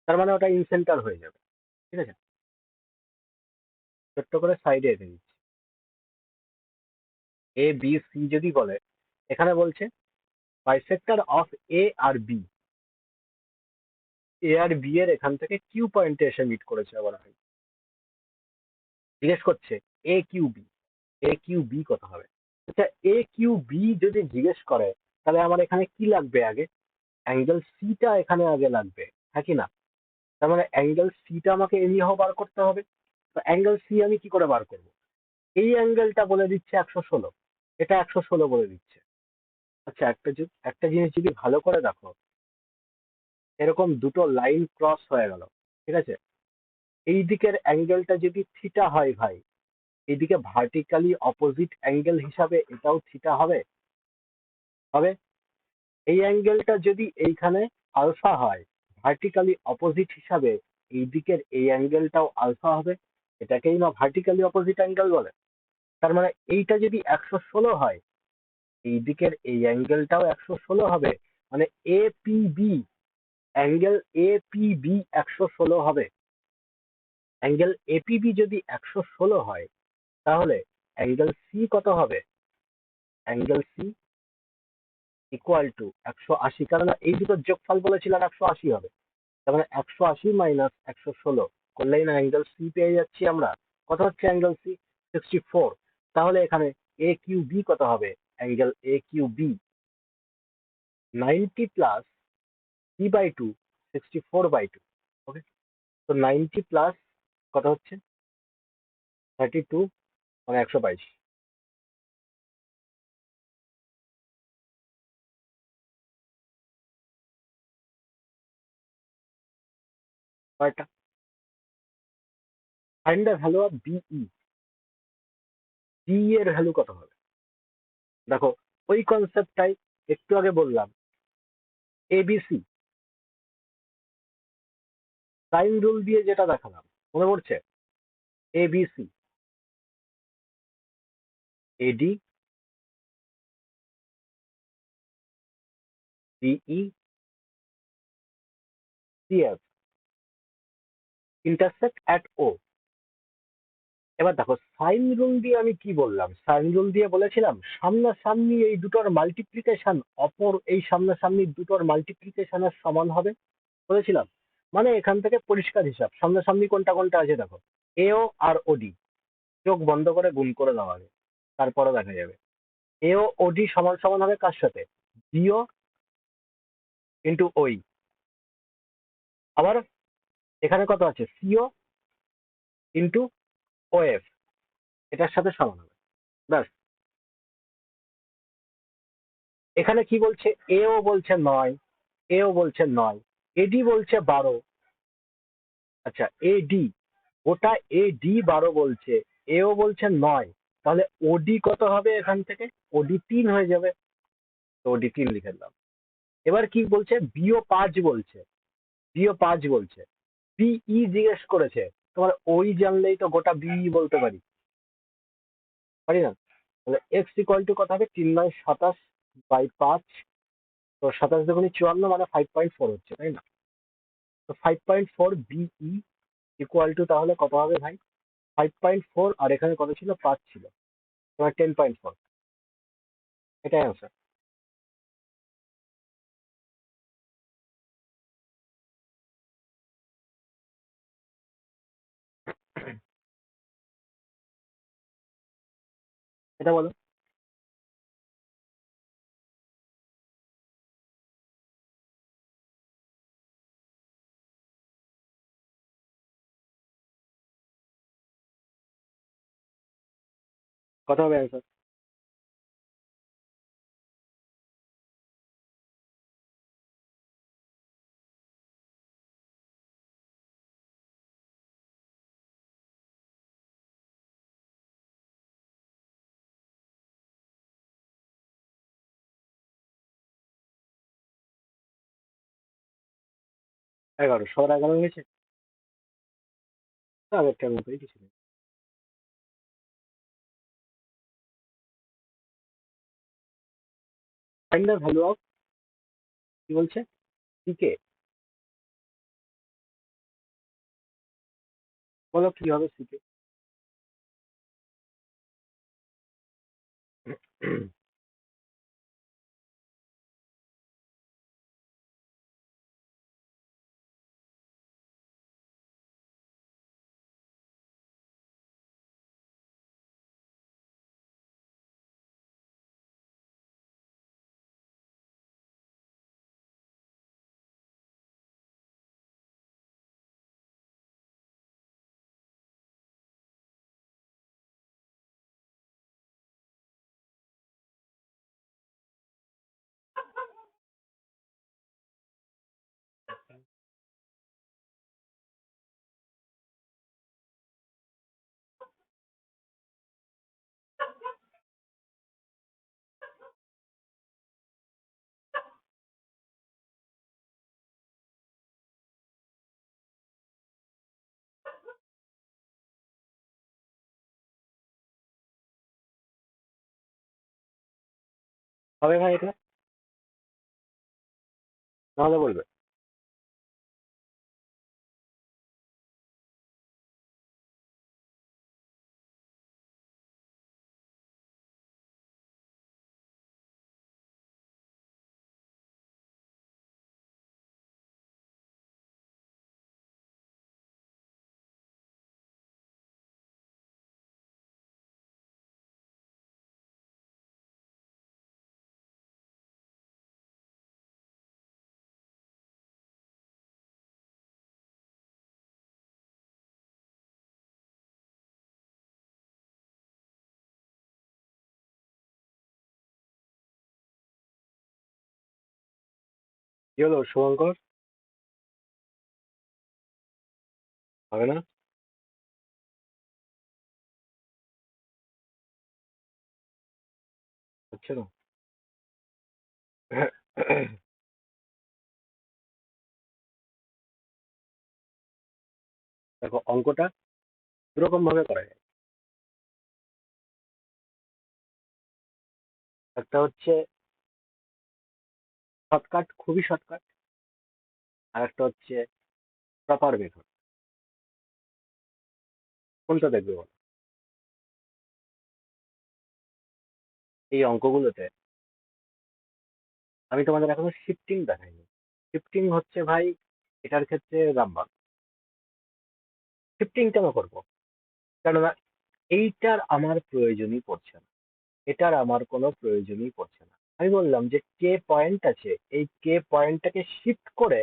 তার মানে ওটা ইনসেন্টার হয়ে যাবে। ঠিক আছে, ছোট্ট করে সাইডে এঁকে দিচ্ছি। এ বি সি যদি বলে, এখানে বলছে বাইসেক্টর অফ এ আর বি। এ আর বি এর এখান থেকে কিউ পয়েন্টে এসে মিট করেছে। আবার হয় জিজ্ঞেস করছে এ কিউ বি, এ কিউ বি কত হবে? আচ্ছা, এ কিউ বি যদি জিজ্ঞেস করে তাহলে আমার এখানে কি লাগবে আগে? অ্যাঙ্গেল সিটা এখানে আগে লাগবে, হ্যাঁ কি না? তার মানে অ্যাঙ্গেল সিটা আমাকে এমনিও বার করতে হবে। তো অ্যাঙ্গেল সি আমি কি করে বার করব? এই অ্যাঙ্গেলটা বলে দিচ্ছে 116, এটা 116 বলে দিচ্ছে। আচ্ছা, একটা জিনিস যদি ভালো করে দেখো, এরকম দুটো লাইন ক্রস হয়ে গেল, ঠিক আছে? এই দিকের অ্যাঙ্গেলটা যদি থিটা হয় ভাই, এইদিকে ভার্টিক্যালি অপোজিট অ্যাঙ্গেল হিসাবে এটাও থিটা হবে। হবে। এই অ্যাঙ্গেলটা যদি এইখানে আলফা হয়, ভার্টিক্যালি অপোজিট হিসাবে এই দিকের এই অ্যাঙ্গেলটাও আলফা হবে। এটাকেই না ভার্টিক্যালি অপোজিট অ্যাঙ্গেল বলে। তার মানে এইটা যদি 116 হয়, এই দিকের এই অ্যাঙ্গেলটাও 116 হবে। মানে A P B, angle A P B 116 হবে। অ্যাঙ্গেল এপিবি যদি 116 হয়, তাহলে অ্যাঙ্গেল সি কত হবে? অ্যাঙ্গেল সি ইকুয়াল টু 180, কারণ এই দুটো যোগফল বলেছিলাম 180 হবে। তার মানে 180 মাইনাস 116 করলেই না অ্যাঙ্গেল সি পেয়ে যাচ্ছি আমরা। কত হচ্ছে অ্যাঙ্গেল সি? 64। তাহলে এখানে এ কিউ বি কত হবে? Angle A Q B 90 plus C by two, 64/2। Okay, তো 90 প্লাস কত হচ্ছে? 32, মানে 122। কয়টা? Find the value of BE. D এর ভ্যালু কত হবে? দেখো, ওই কনসেপ্টটাই একটু আগে বললাম। এবিসি সাইন রুল দিয়ে যেটা দেখালাম, মনে পড়ছে? ABC, AD, DE, CF, intersect at O. এবার দেখো, সাইন রুল দিয়ে আমি কি বললাম? সাইন রুল দিয়ে বলেছিলাম সামনাসামনি এই দুটোর মাল্টিপ্লিকেশন অপর এই সামনাসামনি দুটোর মাল্টিপ্লিকেশনের সমান হবে বলেছিলাম। মানে এখান থেকে পরিষ্কার হিসাব, সামনাসামনি কোনটা কোনটা আছে দেখো। এও আর ওডি, চোখ বন্ধ করে গুণ করে দেওয়া হবে, তারপরে দেখা যাবে। এও ওডি সমান সমান হবে কার সাথে? ডিও ইন্টু ওই। আবার এখানে কত আছে? সিও ইন্টু ওএফ, এটার সাথে সমান হবে। ব্যাস। এখানে কি বলছে? এও বলছে 9, এও বলছে 9, এডি বলছে 12, আচ্ছা, এ ডি, ওটা এ ডি 12 বলছে, এও বলছে 9, তাহলে ওডি কত হবে এখান থেকে? ওডি 3 হয়ে যাবে, তো ওডি 3 লিখে দিলাম। এবার কি বলছে? বিও 5 বলছে, বিও 5 বলছে, বিই জিজ্ঞেস করেছে, তোমার ওই জানলেই তো গোটা বিই বলতে পারি, পারি না? তাহলে এক্স ইকুয়াল টু কত হবে? 3 9 27 বাই 5, তো 27 দুগুণে 54, মানে 5.4 হচ্ছে, তাই না? তো 5.4 বিই ইকুয়াল টু তাহলে কত হবে ভাই? 5.4, আর এখানে কত ছিল? 5 ছিল, তোমার 10.4, এটাই আনসার। এটা বলো। কত হবে অ্যান্সার? এগারো, সবার 11 হয়েছে। আগেরটার মতোই কিছু নেই। ফাইন্ড দ্য ভ্যালু অফ, কি বলছে? সিকে, বলো কি হবে সিকে? হবে ভাই এটা? নাহলে বলবে। কি হলো শুভঙ্কর? হবে না? হচ্ছে না? দেখো, অঙ্কটা দুরকম ভাবে করা যায়। একটা হচ্ছে শর্টকাট, খুবই শর্টকাট, আর একটা হচ্ছে প্রপার মেথড। কোনটা দেখবে বলো? এই অঙ্কগুলোতে আমি তোমাদের এখনো শিফটিং দেখাইনি। শিফটিং হচ্ছে ভাই এটার ক্ষেত্রে রামবান। শিফটিং কেন করবো? কেননা এইটার আমার প্রয়োজনই পড়ছে না, এটার আমার কোনো প্রয়োজনই পড়ছে না। আমি বললাম যে কে পয়েন্ট আছে, এই কে পয়েন্টটাকে শিফট করে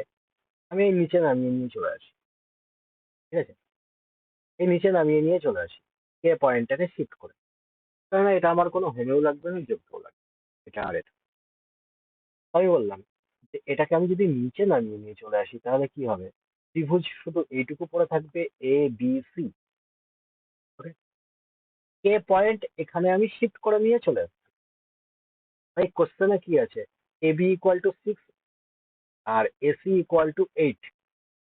আমি এই নিচে নামিয়ে নিয়ে চলে আসি। ঠিক আছে, এই নিচে নামিয়ে নিয়ে চলে আসি কে পয়েন্টটাকে শিফট করে, কারণ এটা আমার কোনো হোমেও লাগবে না, যোগকেও লাগবে না, এটা আর এটা। আমি বললাম যে এটাকে আমি যদি নিচে নামিয়ে নিয়ে চলে আসি তাহলে কি হবে? ত্রিভুজ শুধু এইটুকু পড়ে থাকবে, এ বি সি। ওকে, কে পয়েন্ট এখানে আমি শিফট করে নিয়ে চলে আসছি। ভাই কোশ্চেনে কি আছে? এ বি ইকুয়াল টু 6 আর এসি ইকুয়াল টু 8।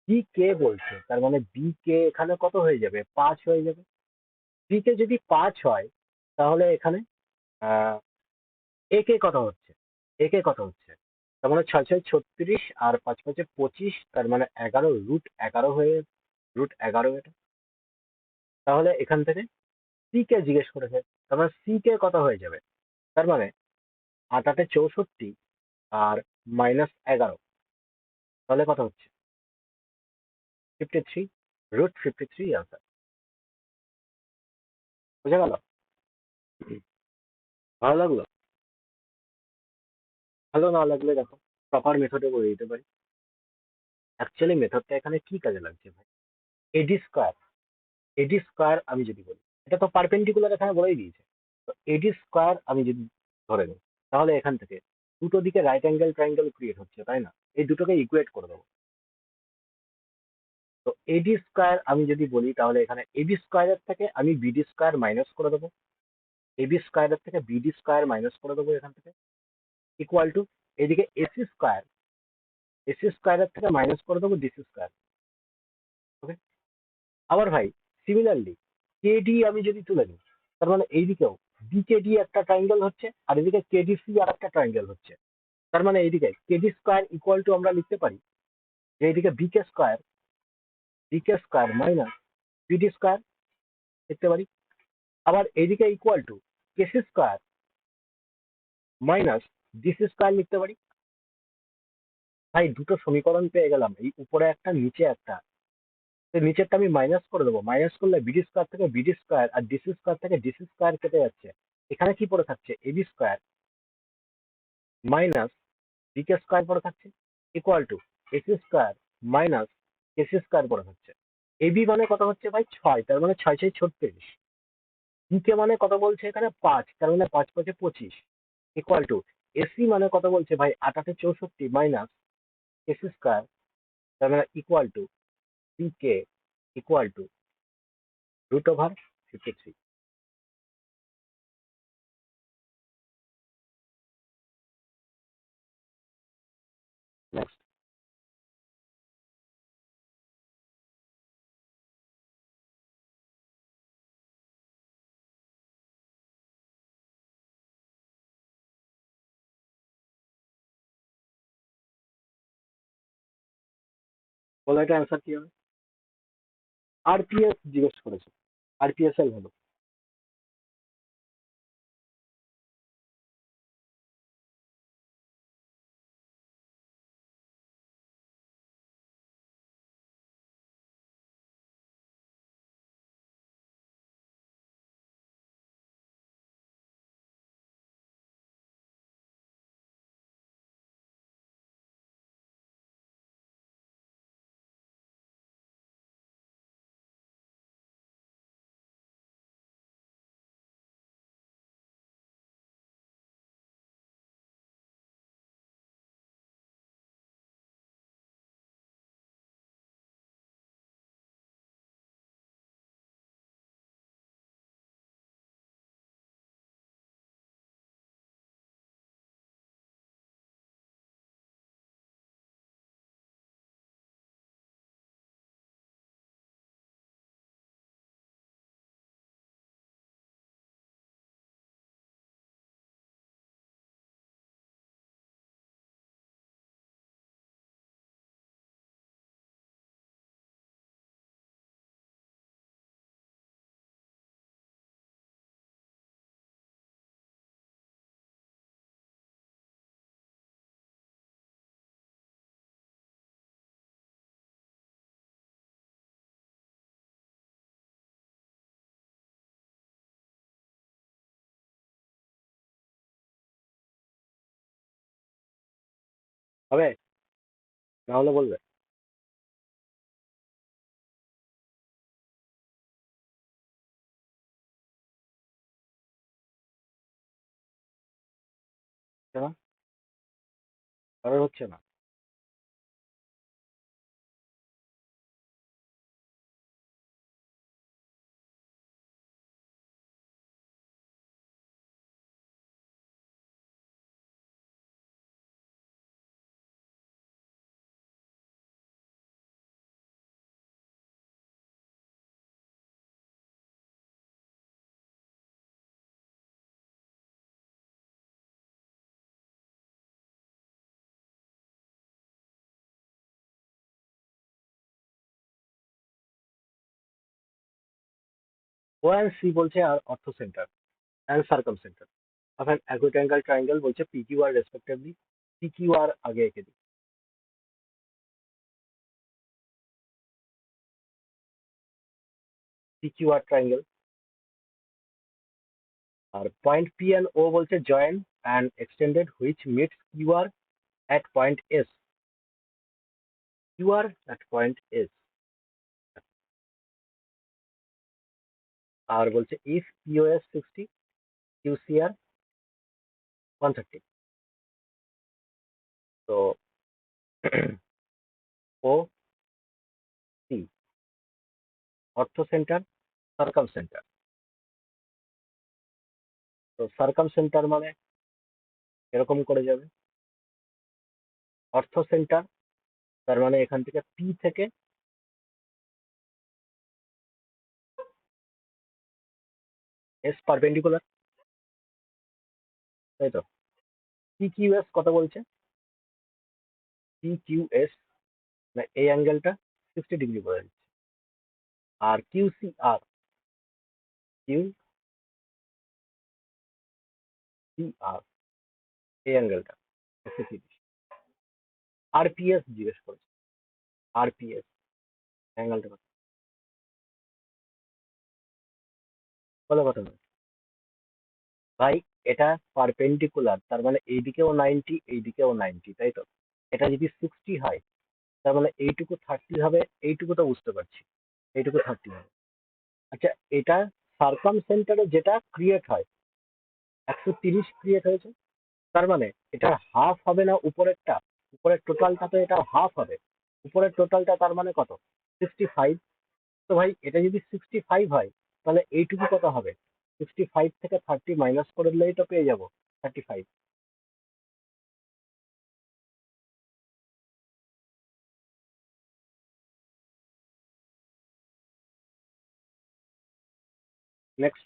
বি কে বলছে, তার মানে বি কে এখানে কত হয়ে যাবে? 5 হয়ে যাবে। বি কে যদি 5 হয়, তাহলে এখানে আহ এ কে কত হচ্ছে? এ কে কত হচ্ছে? তার মানে 6 6 36 আর 5 5 25, তার মানে 11, √11 হয়ে, √11 এটা। তাহলে এখান থেকে সি কে জিজ্ঞেস করেছে, তার মানে সি কে কত হয়ে যাবে? তার মানে 8 8 64 আর -11, তাহলে কত হচ্ছে? 53, √53 আনসার। বুঝা গেল? ভালো লাগলো? ভালো না লাগলে দেখো, প্রপার মেথডে করে দিতে পারি। অ্যাকচুয়ালি মেথডটা এখানে কি কাজে লাগছে ভাই? এডি স্কোয়ার, এডি স্কোয়ার আমি যদি বলি, এটা তো পারপেন্ডিকুলার এখানে বলেই দিয়েছে। তো এডি স্কোয়ার আমি যদি ধরে নিই, তাহলে এখান থেকে দুটো দিকে রাইট অ্যাঙ্গেল ট্রায়াঙ্গেল ক্রিয়েট হচ্ছে, তাই না? এই দুটোকে ইকুয়েট করে দেবো। তো এডি স্কোয়ার আমি যদি বলি, তাহলে এখানে এবি স্কোয়ারের থেকে আমি বিডি স্কোয়ার মাইনাস করে দেবো। এবি স্কোয়ারের থেকে বিডি স্কোয়ার মাইনাস করে দেবো এখান থেকে, ইকুয়াল টু এদিকে এসি স্কোয়ার, এসি স্কোয়ারের থেকে মাইনাস করে দেবো ডিসি স্কোয়ার। ওকে, আবার ভাই সিমিলারলি কেডি আমি যদি তুলে নিই, তার মানে এইদিকেও বিকেডি একটা ট্রায়াঙ্গেল হচ্ছে, আর এদিকে কেডিসি আর একটা ট্রায়াঙ্গেল হচ্ছে। তার মানে এইদিকে কেডি স্কোয়ার ইকুয়াল টু আমরা লিখতে পারি যে এইদিকে BK square minus BD square লিখতে পারি। আবার এইদিকে equal to KC square minus DC square লিখতে পারি। ভাই দুটো সমীকরণ পেয়ে গেলাম, এই উপরে একটা নিচে একটা। তো নিচেরটা আমি মাইনাস করে দেবো, মাইনাস করলে বিডি স্কোয়ার থেকে বিডি স্কোয়ার আর ডিসি স্কোয়ার থেকে ডিসি স্কোয়ার কেটে যাচ্ছে। এখানে কি পড়ে থাকছে? এবি স্কোয়ার মাইনাস বিকে স্কোয়ার পড়ে থাকছে, equal to AC square minus AC square পড়ে থাকছে। এবি মানে কত হচ্ছে ভাই? 6, তার মানে 6 6 36। বিকে মানে কত বলছে এখানে? 5, তার মানে 5 5 25, ইকুয়াল টু এসি মানে কত বলছে ভাই? 8 8 64 মাইনাস এসি স্কোয়ার, তার মানে equal to BK equal to √53। Next, বলো এটা অ্যান্সার কি হবে? আরপিএস জিজ্ঞেস করেছে, আরপিএস এর ভালো। হবে, না হলে বলবে। হচ্ছে না, কারোর হচ্ছে না। ও অ্যান্ড সি বলছে আর orthocentre and circumcentre. এখন অ্যাকুইট অ্যাঙ্গেল ট্রায়াঙ্গেল বলছে P Q R respectively. P Q R আগে এঁকে দিই। P Q R triangle. আর পয়েন্ট পি এন্ড ও বলছে join and extended which meets Q R at point S. QR at point S. আর বলছে if POS 60, QCR 130. তো O C orthocentre, circumcentre. তো circumcentre মানে এরকম করে যাবে, অর্থ সেন্টার তার মানে এখান থেকে পি থেকে এস পারপেন্ডিকুলার, তাই তো। পি কিউ এস কত বলছে? পি কিউ এস না এই অ্যাঙ্গেলটা 60 ডিগ্রি করে দিচ্ছে। আর কিউ সি আর, কিউ সি আর এই অ্যাঙ্গেলটা 130। আরপিএস জিজ্ঞেস করেছে, আরপিএস অ্যাঙ্গেলটা কত? বলো কত হবে? ভাই এটা পারপেন্ডিকুলার, তার মানে এইদিকেও 90 এইদিকেও 90, তাই তো। এটা যদি 60 হয় তার মানে এইটুকু 30 হবে, এইটুকু তো বুঝতে পারছি, এইটুকু 30 হবে। আচ্ছা, এটা সার্কাম সেন্টারে যেটা ক্রিয়েট হয় 130 ক্রিয়েট হয়েছে, তার মানে এটা হাফ হবে না উপরেরটা? উপরের টোটালটা তো এটা হাফ হবে, উপরের টোটালটা তার মানে কত? 65। তো ভাই এটা যদি 65 হয় তাহলে এইটুকু কত হবে? 65 থেকে 30 মাইনাস করে দিলেই তো পেয়ে যাবো 35। নেক্সট।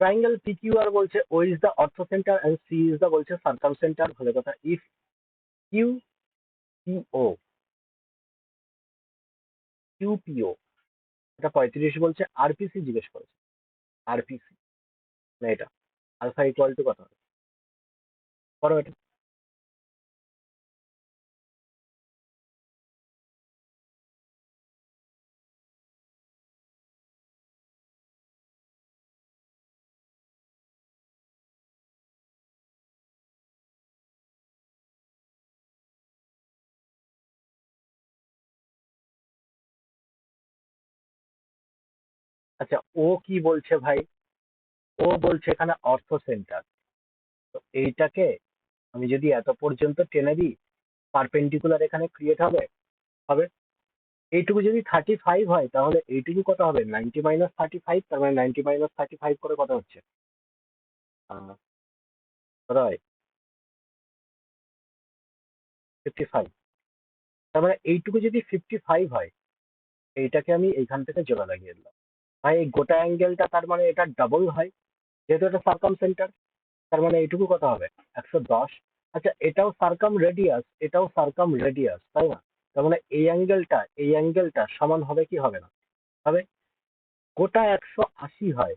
ট্রায়াঙ্গেল পিকিউআর বলছে O is the orthocentre and C is the বলছে সার্কাম সেন্টার। ভালো কথা। ইফ কিউ পিও, কিউপিও এটা 35 বলছে, আরপিসি জিজ্ঞেস করেছে, আরপিসি না এটা আলফা ইকুয়াল টু কত হবে? করো এটা। আচ্ছা, ও কি বলছে ভাই? ও বলছে এখানে অর্থ সেন্টার। তো এইটাকে আমি যদি এত পর্যন্ত টেনে দিই, পারপেন্ডিকুলার এখানে ক্রিয়েট হবে, হবে। এইটুকু যদি 35 হয় তাহলে এইটুকু কত হবে? 90 মাইনাস 35, তার মানে 90 মাইনাস 35 করে কত হচ্ছে? কত হয়? 55। তার মানে এইটুকু যদি 55 হয়, এইটাকে আমি এইখান থেকে জোড়া লাগিয়ে দিলাম। ভাই এই গোটা অ্যাঙ্গেলটা তার মানে এটা ডাবল হয়, যেহেতু এটা সার্কাম সেন্টার। তার মানে এইটুকু কত হবে? 110। আচ্ছা, এটাও সার্কাম রেডিয়াস, এটাও সার্কাম রেডিয়াস, তাই না? তার মানে এই অ্যাঙ্গেলটা সমান হবে কি হবে না? হবে। গোটা 180 হয়,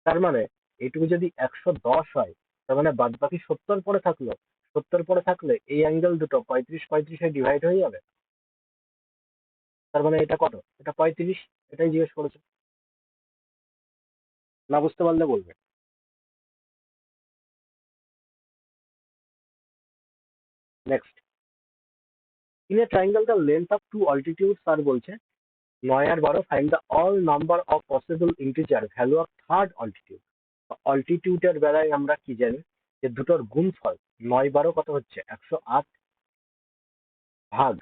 তার মানে এইটুকু যদি 110 হয়, তার মানে বাদ বাকি 70 পড়ে থাকলো। 70 পড়ে থাকলে এই অ্যাঙ্গেল দুটো 35 35 ডিভাইড হয়ে যাবে। তার মানে এটা কত? এটা 35। এটাই জিজ্ঞেস করেছে। না বুঝতে পারলে বলবে। Next. In a triangle the length of two altitudes আর বলছে 9 আর 12, find the all number of possible integer value of third altitude. অল্টিটিউডের বেলায় আমরা কি জানি যে দুটোর গুণফল 9 12 কত হচ্ছে? 108 ভাগ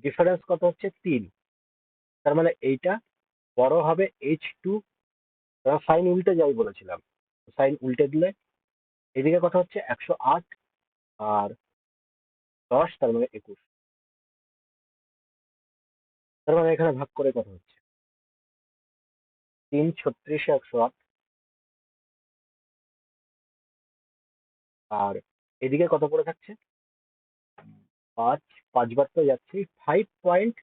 ডিফারেন্স কত হচ্ছে? 3। তার মানে এইটা বড় হবে H2। সাইন উল্টে যাই বলেছিলাম, সাইন উল্টে দিলে এদিকে কত হচ্ছে? 108 আর 10, তার মানে 21। তার মানে এখানে ভাগ করে কত হচ্ছে? 3 36 108, আর এদিকে কত পড়ে থাকছে? 5, 5 বার তো যাচ্ছি, 5 পয়েন্ট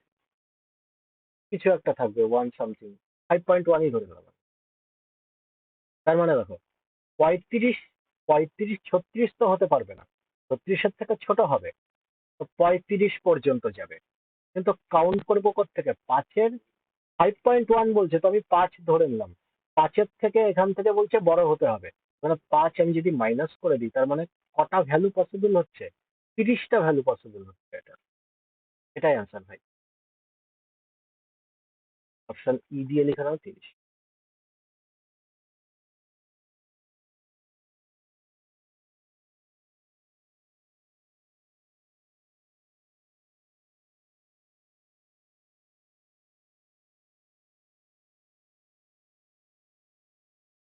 কিছু একটা থাকবে, 1 সামথিং, 5.1ই ধরে নেবো। তার মানে দেখো, 35, 36 তো হতে পারবে না, 36-এর থেকে ছোট হবে, তো 35 পর্যন্ত যাবে। কিন্তু কাউন্ট করবো থেকে 5-এর, 5.1 বলছে তো আমি 5 ধরে নিলাম, 5-এর থেকে এখান থেকে বলছে বড় হতে হবে, মানে 5 আমি যদি মাইনাস করে দিই, তার মানে কটা ভ্যালু পসিবল হচ্ছে? 30টা ভ্যালু পসিবল হচ্ছে। এটাই আনসার ভাই। অপশন ই দিয়ে লিখে নাও 30।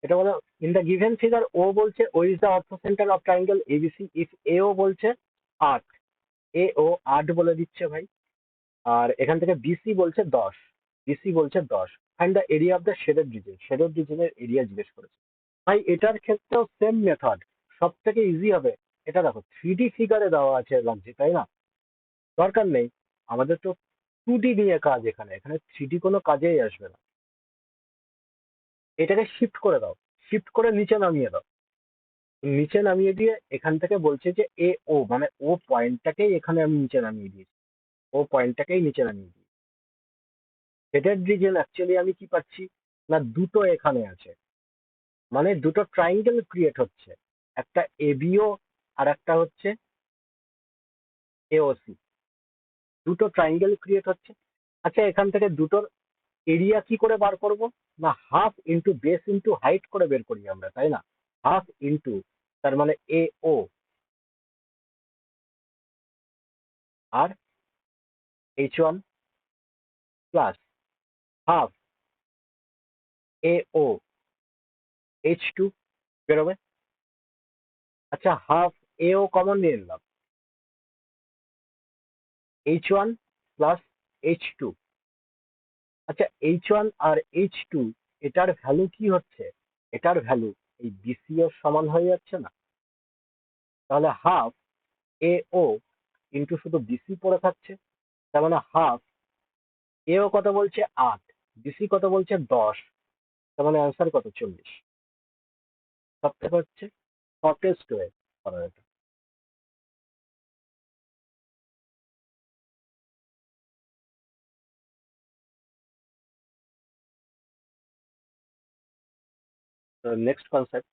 এটা বলো, in the given figure O বলছে O is the orthocentre of triangle ABC if A O বলছে 8, এ ও 8 বলে দিচ্ছে ভাই। আর এখান থেকে বিসি বলছে 10, বিসি বলছে 10। Find the area of the shaded region, shaded রিজনের এরিয়া জিজ্ঞেস করেছে। ভাই এটার ক্ষেত্রেও সেম মেথড, সব থেকে ইজি হবে। এটা দেখো 3D ফিগারে দেওয়া আছে লাগছে, তাই না? দরকার নেই, আমাদের তো 2D নিয়ে কাজ, এখানে এখানে 3D কোনো কাজেই আসবে না। এটাকে শিফট করে দাও, শিফট করে নিচে নামিয়ে দাও, নিচে নামিয়ে দিয়ে এখান থেকে বলছে যে এ ও, মানে ও পয়েন্টটাকেই এখানে আমি নিচে নামিয়ে দিয়েছি, ও পয়েন্টটাকেই নিচে নামিয়ে দিয়েছি। হেডেড রিজন অ্যাকচুয়ালি আমি কি পাচ্ছি না, দুটো এখানে আছে, মানে দুটো ট্রাইঙ্গেল ক্রিয়েট হচ্ছে, একটা এবিও আর একটা হচ্ছে এওসি, দুটো ট্রাইঙ্গেল ক্রিয়েট হচ্ছে। আচ্ছা এখান থেকে দুটোর এরিয়া কি করে বার করব? না half into base into height করে বের করি আমরা, তাই না? হাফ ইন্টু, তার মানে এ ও, আর H1 প্লাস হাফ এ ও H2 বেরোবে। আচ্ছা হাফ এ ও কমন নিয়ে নিলাম, H1 প্লাস H2। আচ্ছা H1 আর H2, এটার ভ্যালু কি হচ্ছে? এটার ভ্যালু এই বিসি এর সমান হয়ে যাচ্ছে না? তাহলে হাফ এ ও ইন্টু শুধু বিসি পড়ে থাকছে, তার মানে হাফ এ ও কত বলছে 8, বিসি কত বলছে 10, তার মানে অ্যান্সার কত? 40। সব থেকে হচ্ছে শর্টেস্ট ওয়ে করার এটা। তো নেক্সট কনসেপ্ট,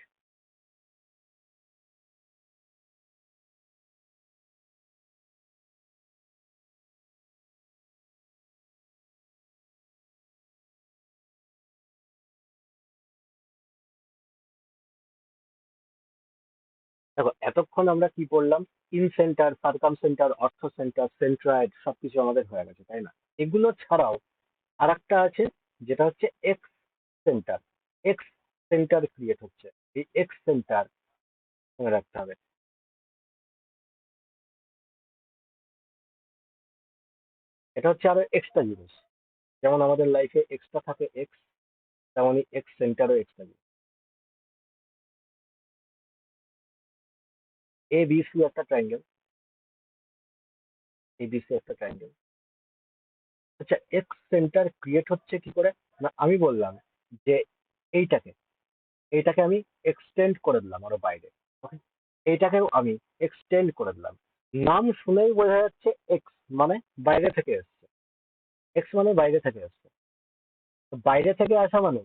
দেখো এতক্ষণ আমরা কি পড়লাম? ইন সেন্টার, সার্কাম সেন্টার, অর্থ সেন্টার, সেন্ট্রয়েড, সবকিছু আমাদের হয়ে গেছে, তাই না? এগুলো ছাড়াও আরেকটা আছে, যেটা হচ্ছে x centre. X centre create হচ্ছে, এই এক্স সেন্টার মনে রাখতে হবে। এটা হচ্ছে আরো এক্সট্রা জিনিস, যেমন আমাদের লাইফে এক্সট্রা থাকে এক্স, তেমনই এক্স সেন্টারও এক্সট্রা জিনিস। এ বি সি একটা ট্রাইঙ্গেল, এ বি সি একটা ট্রাইঙ্গেল। আচ্ছা এক্স সেন্টার ক্রিয়েট হচ্ছে কি করে? না আমি বললাম যে এইটাকে, এইটাকে আমি এক্সটেন্ড করে দিলাম আরো বাইরে, ওকে? এইটাকেও আমি এক্সটেন্ড করে দিলাম। নাম শুনেই বোঝা যাচ্ছে এক্স মানে বাইরে থেকে এসছে, এক্স মানে বাইরে থেকে এসছে। তো বাইরে থেকে আসা মানে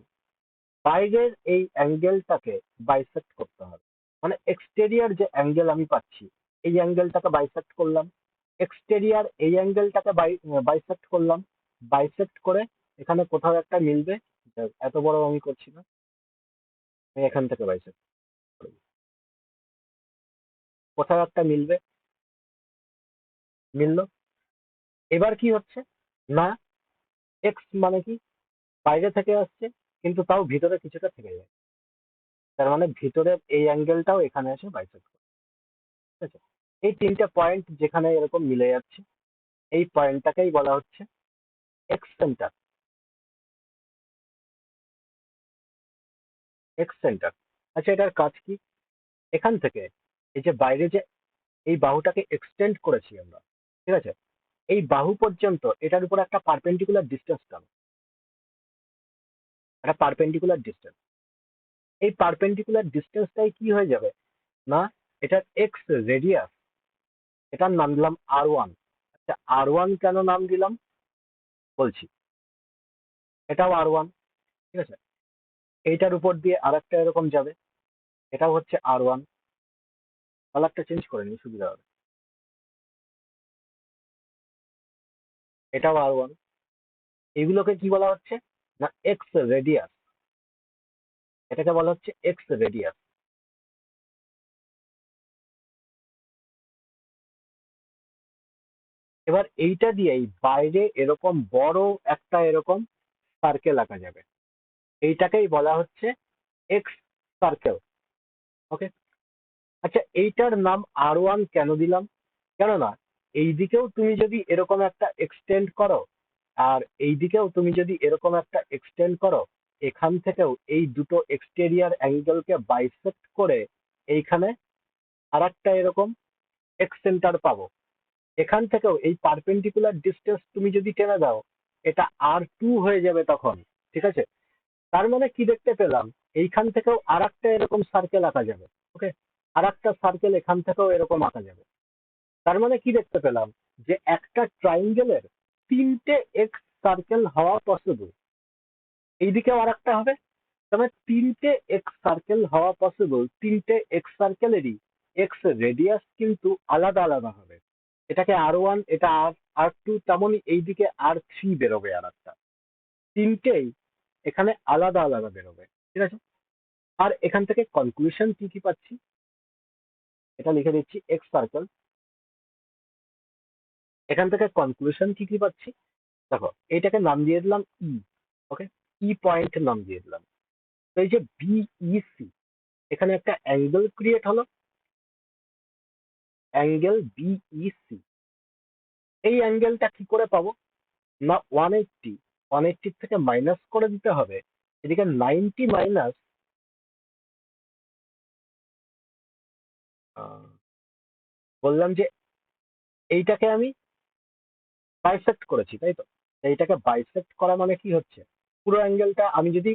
বাইরের এই অ্যাঙ্গেলটাকে বাইসেক্ট করতে হবে, মানে এক্সটেরিয়ার যে অ্যাঙ্গেল আমি পাচ্ছি, এই অ্যাঙ্গেলটাকে বাইসেক্ট করলাম, এক্সটেরিয়ার এই অ্যাঙ্গেলটাকে বাইসেক্ট করলাম, বাইসেক্ট করে এখানে কোথাও একটা মিলবে। এত বড় আমি করছি না, আমি এখান থেকে বাইসেক্ট করবো, কোথাও একটা মিলবে, মিললো। এবার কি হচ্ছে না, এক্স মানে কি বাইরে থেকে আসছে, কিন্তু তাও ভিতরে কিছুটা থেকে যায়, তার মানে ভিতরের এই অ্যাঙ্গেলটাও এখানে এসে বাইসেক্ট করে। ঠিক আছে? এই তিনটে পয়েন্ট যেখানে এরকম মিলে যাচ্ছে, এই পয়েন্টটাকেই বলা হচ্ছে এক্স সেন্টার। X centre. আচ্ছা, এটার কাজ কি? এখান থেকে এই যে বাইরে যে এই বাহুটাকে এক্সটেন্ড করেছি আমরা, ঠিক আছে, এই বাহু পর্যন্ত এটার উপর একটা পারপেন্ডিকুলার ডিস্টেন্স টানো, একটা পারপেন্ডিকুলার ডিস্টেন্স। এই পারপেন্ডিকুলার ডিস্টেন্সটাই কি হয়ে যাবে না, এটার এক্স রেডিয়াস, এটার নাম দিলাম R1। আচ্ছা, R1 কেন নাম দিলাম বলছি। এটাও R1, ঠিক আছে, এইটার উপর দিয়ে আরেকটা এরকম যাবে, এটাও হচ্ছে R1। কালারটা চেঞ্জ করে নিই, সুবিধা হবে। এটাও R1। এগুলোকে কি বলা হচ্ছে না, এক্স রেডিয়াস। এটাকে বলা হচ্ছে এক্স রেডিয়াস। এবার এইটা দিয়েই বাইরে এরকম বড় একটা এরকম সার্কেল আঁকা যাবে, এইটাকেই বলা হচ্ছে এক্স সার্কেল। ওকে। আচ্ছা, এইটার নাম R1 কেন দিলাম? কেননা এই দিকেও তুমি যদি এরকম একটা এক্সটেন্ড করো, আর এই দিকেও তুমি যদি এরকম একটা এক্সটেন্ড করো, এখান থেকেও এই দুটো এক্সটেরিয়ার অ্যাঙ্গেলকে বাইসেক্ট করে এইখানে আরেকটা এরকম এক্স সেন্টার পাবো। এখান থেকেও এই পারপেন্ডিকুলার ডিস্টেন্স তুমি যদি টেনে দাও, এটা R2 হয়ে যাবে তখন। ঠিক আছে, তার মানে কি দেখতে পেলাম, এইখান থেকেও আরেকটা এরকম সার্কেল আঁকা যাবে। ওকে, আরেকটা সার্কেল এখান থেকেও এরকম আঁকা যাবে। তার মানে কি দেখতে পেলাম, যে একটা ট্রাইঙ্গেলের তিনটে এক্স সার্কেল হওয়া পসিবল। এইদিকেও আরেকটা হবে, তবে তিনটে এক্স সার্কেল হওয়া পসিবল। তিনটে এক্স সার্কেলেরই এক্স রেডিয়াস কিন্তু আলাদা আলাদা হবে। এটাকে R1, এটা R2, তেমনই এইদিকে R3 বেরোবে আর একটা। তিনটেই এখানে আলাদা আলাদা বেরোবে। ঠিক আছে, আর এখান থেকে কনক্লুশন কি কি পাচ্ছি, এটা লিখে দিচ্ছি এক্স সার্কেল। এখান থেকে কনক্লুশন কি কি পাচ্ছি, দেখো, এইটাকে নাম দিয়ে দিলাম ই। ওকে, ই পয়েন্ট নাম দিয়ে দিলাম। তো এই যে বিইসি, এখানে একটা অ্যাঙ্গেল ক্রিয়েট হলো, অ্যাঙ্গেল বিইসি। এই অ্যাঙ্গেলটা কি করে পাবো না, 180, 180 থেকে মাইনাস করে দিতে হবে। এদিকে 90 মাইনাস, বললাম যে এইটাকে আমি বাইসেক্ট করেছি, তাই তো? এইটাকে বাইসেক্ট করা মানে কি হচ্ছে, পুরো অ্যাঙ্গেলটা আমি যদি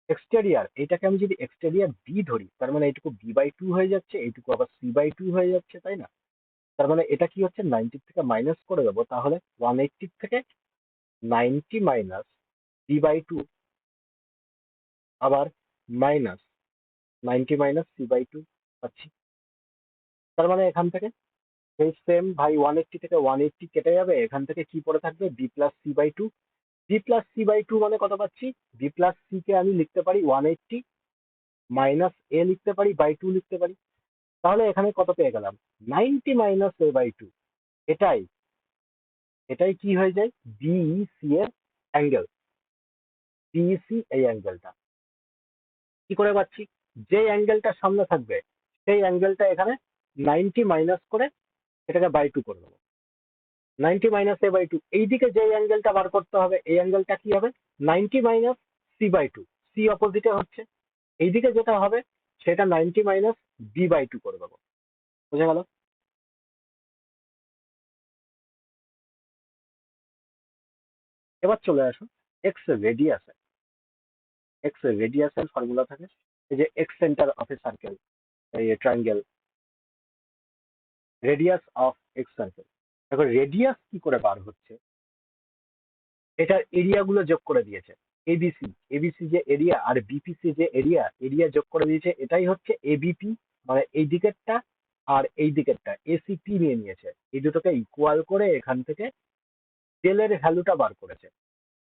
এক্সটেরিয়ার, এইটাকে আমি যদি এক্সটেরিয়ার বি ধরি, তার মানে এইটুকু B/2 হয়ে যাচ্ছে, এইটুকু আবার C/2 হয়ে যাচ্ছে, তাই না? তার মানে এটা কি হচ্ছে, 90 থেকে মাইনাস করে দেবো, তাহলে 180 থেকে 90 মাইনাস B/2, আবার মাইনাস 90 মাইনাস C/2 পাচ্ছি। তার মানে এখান থেকে সেই সেম ভাই, 180 থেকে 180 কেটে যাবে, এখান থেকে কি পড়ে থাকবে, B+C/2। B+C/2 মানে কত পাচ্ছি, B+C কে আমি লিখতে পারি 180, মাইনাস এ লিখতে পারি, বাই 2 লিখতে পারি। তাহলে এখানে কত পেয়ে গেলাম, 90 মাইনাস A/2। এটাই এটাই কি হয়ে যায়, বিইসি এর অ্যাঙ্গেল। বিইসি এই অ্যাঙ্গেলটা কি করে পাচ্ছি, যে অ্যাঙ্গেলটা সামনে থাকবে সেই অ্যাঙ্গেলটা এখানে 90 মাইনাস করে এটাকে বাই 2 করে দেবো। 90 মাইনাস A/2, এইদিকে যে অ্যাঙ্গেলটা বার করতে হবে, এই অ্যাঙ্গেলটা কি হবে, 90 মাইনাস C/2। সি অপোজিটে হচ্ছে, এইদিকে যেটা হবে সেটা 90 মাইনাস B/2 করে দেবো। বুঝে গেল? এবার চলে আসো এক্স রেডিয়াসে। এক্স রেডিয়াসের ফর্মুলা থাকে, এই যে ex centre of a circle, এই triangle, radius of x circle. দেখো রেডিয়াস কি করে বার হচ্ছে, এটার এরিয়া গুলো যোগ করে দিয়েছে। এবিসি, এবিসি যে এরিয়া আর বিপিসি যে এরিয়া, এরিয়া যোগ করে দিয়েছে, এটাই হচ্ছে এবিপি। মানে এই দিকেরটা আর এই দিকেরটা এসিপি নিয়ে নিয়েছে, এই দুটোকে ইকুয়াল করে এখান থেকে ডেলের ভ্যালুটা বার করেছে।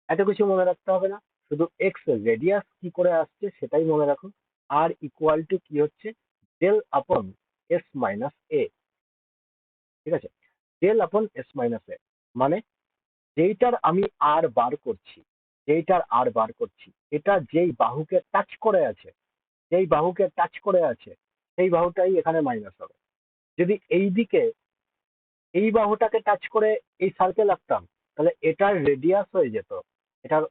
এত কিছু মনে রাখতে হবে না, শুধু এক্স রেডিয়াস কি করে আসছে সেটাই মনে রাখো। আর ইকুয়াল টু কি হচ্ছে, ডেল আপন এস মাইনাস এ। ঠিক আছে, ডেল আপন এস মাইনাস এ মানে যেইটার আমি আর বার করছি, যেইটার আর বার করছি, এটা যেই বাহুকে টাচ করে আছে, যেই বাহুকে টাচ করে আছে সেই বাহুটাই এখানে মাইনাস হবে। যদি এই দিকে এই বাহুটাকে টাচ করে এই সার্কেল আঁকতাম, তাহলে এটার রেডিয়াস হয়ে যেত, এটার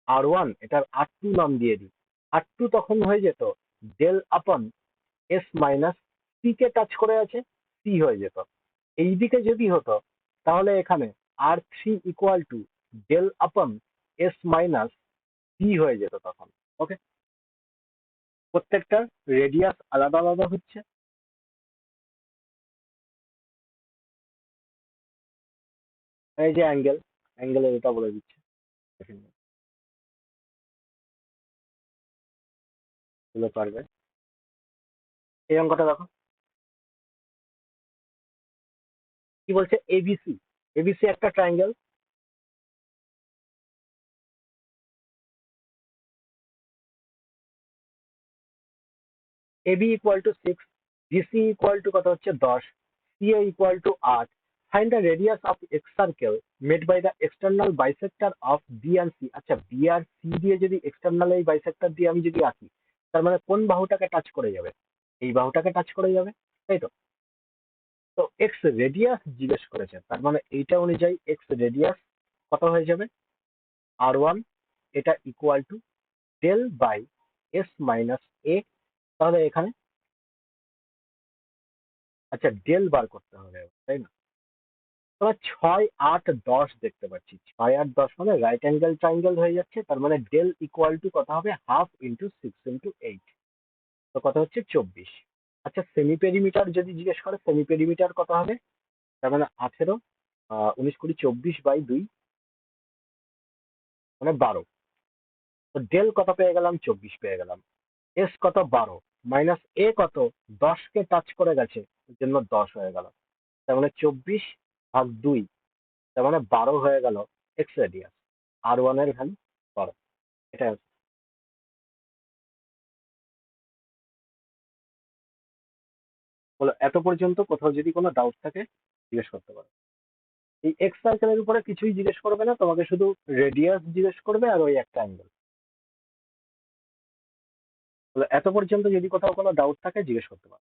R1, এটার R2 নাম দিয়ে দিই। R2 তখন হয়ে যেত ডেল আপন এস মাইনাস সি কে টাচ করে আছে, সি হয়ে যেত। এইদিকে যদি হতো তাহলে এখানে R3 ইকুয়াল টু ডেল আপন এস মাইনাস সি হয়ে যেত তখন। ওকে, প্রত্যেকটার রেডিয়াস আলাদা আলাদা হচ্ছে। এই যে অ্যাঙ্গেলের এটা বলে দিচ্ছে, দেখে নিন, বুঝতে পারবে। এই অঙ্কটা দেখো কি বলছে, এবিসি। এবিসি একটা triangle, AB equal to 6, BC equal to কত হচ্ছে 10, CA equal to 8। Find the radius of x circle made by the external bisector of B and C. আচ্ছা, বি আর সি দিয়ে যদি এক্সটার্নাল এই বাইসেক্টর দিয়ে আমি যদি আঁকি, তার মানে কোন বাহুটাকে টাচ করে যাবে? এই বাহুটাকে টাচ করে যাবে, তাই তো? তো এক্স রেডিয়াস জিজ্ঞেস করেছে, তার মানে এইটা অনুযায়ী এক্স রেডিয়াস কত হয়ে যাবে? R1, এটা equal to del by S minus A. তাহলে এখানে আচ্ছা ডেল বার করতে হবে, তাই না? এবার 6, 8, 10 দেখতে পাচ্ছি, 6, 8, 10 মানে রাইট অ্যাঙ্গেল ট্রাইঙ্গেল হয়ে যাচ্ছে। তার মানে ডেল ইকুয়াল টু কত হবে? হাফ ইন্টু 6 ইন্টু 8, তো কত হচ্ছে 24। আচ্ছা, সেমি পেরিমিটার যদি জিজ্ঞেস করে, সেমি পেরিমিটার কত হবে? তার মানে 18, 19, 20, 24/2 মানে 12। তো ডেল কত পেয়ে গেলাম? 24 পেয়ে গেলাম। এস কত? 12 মাইনাস এ কত? 10 কে টাচ করে গেছে, এর জন্য 10 হয়ে গেল। তার মানে 24/2, তার মানে 12 হয়ে গেল এক্স রেডিয়াস। R1 এর ভ্যালু 12। এটা হলো। এত পর্যন্ত কোথাও যদি কোনো ডাউট থাকে জিজ্ঞেস করতে পারো। এই এক্স সার্কেলের উপরে কিছুই জিজ্ঞেস করবে না, তোমাকে শুধু রেডিয়াস জিজ্ঞেস করবে আর ওই একটা অ্যাঙ্গেল। এত পর্যন্ত যদি কোথাও কোনো ডাউট থাকে জিজ্ঞেস করতে পারো।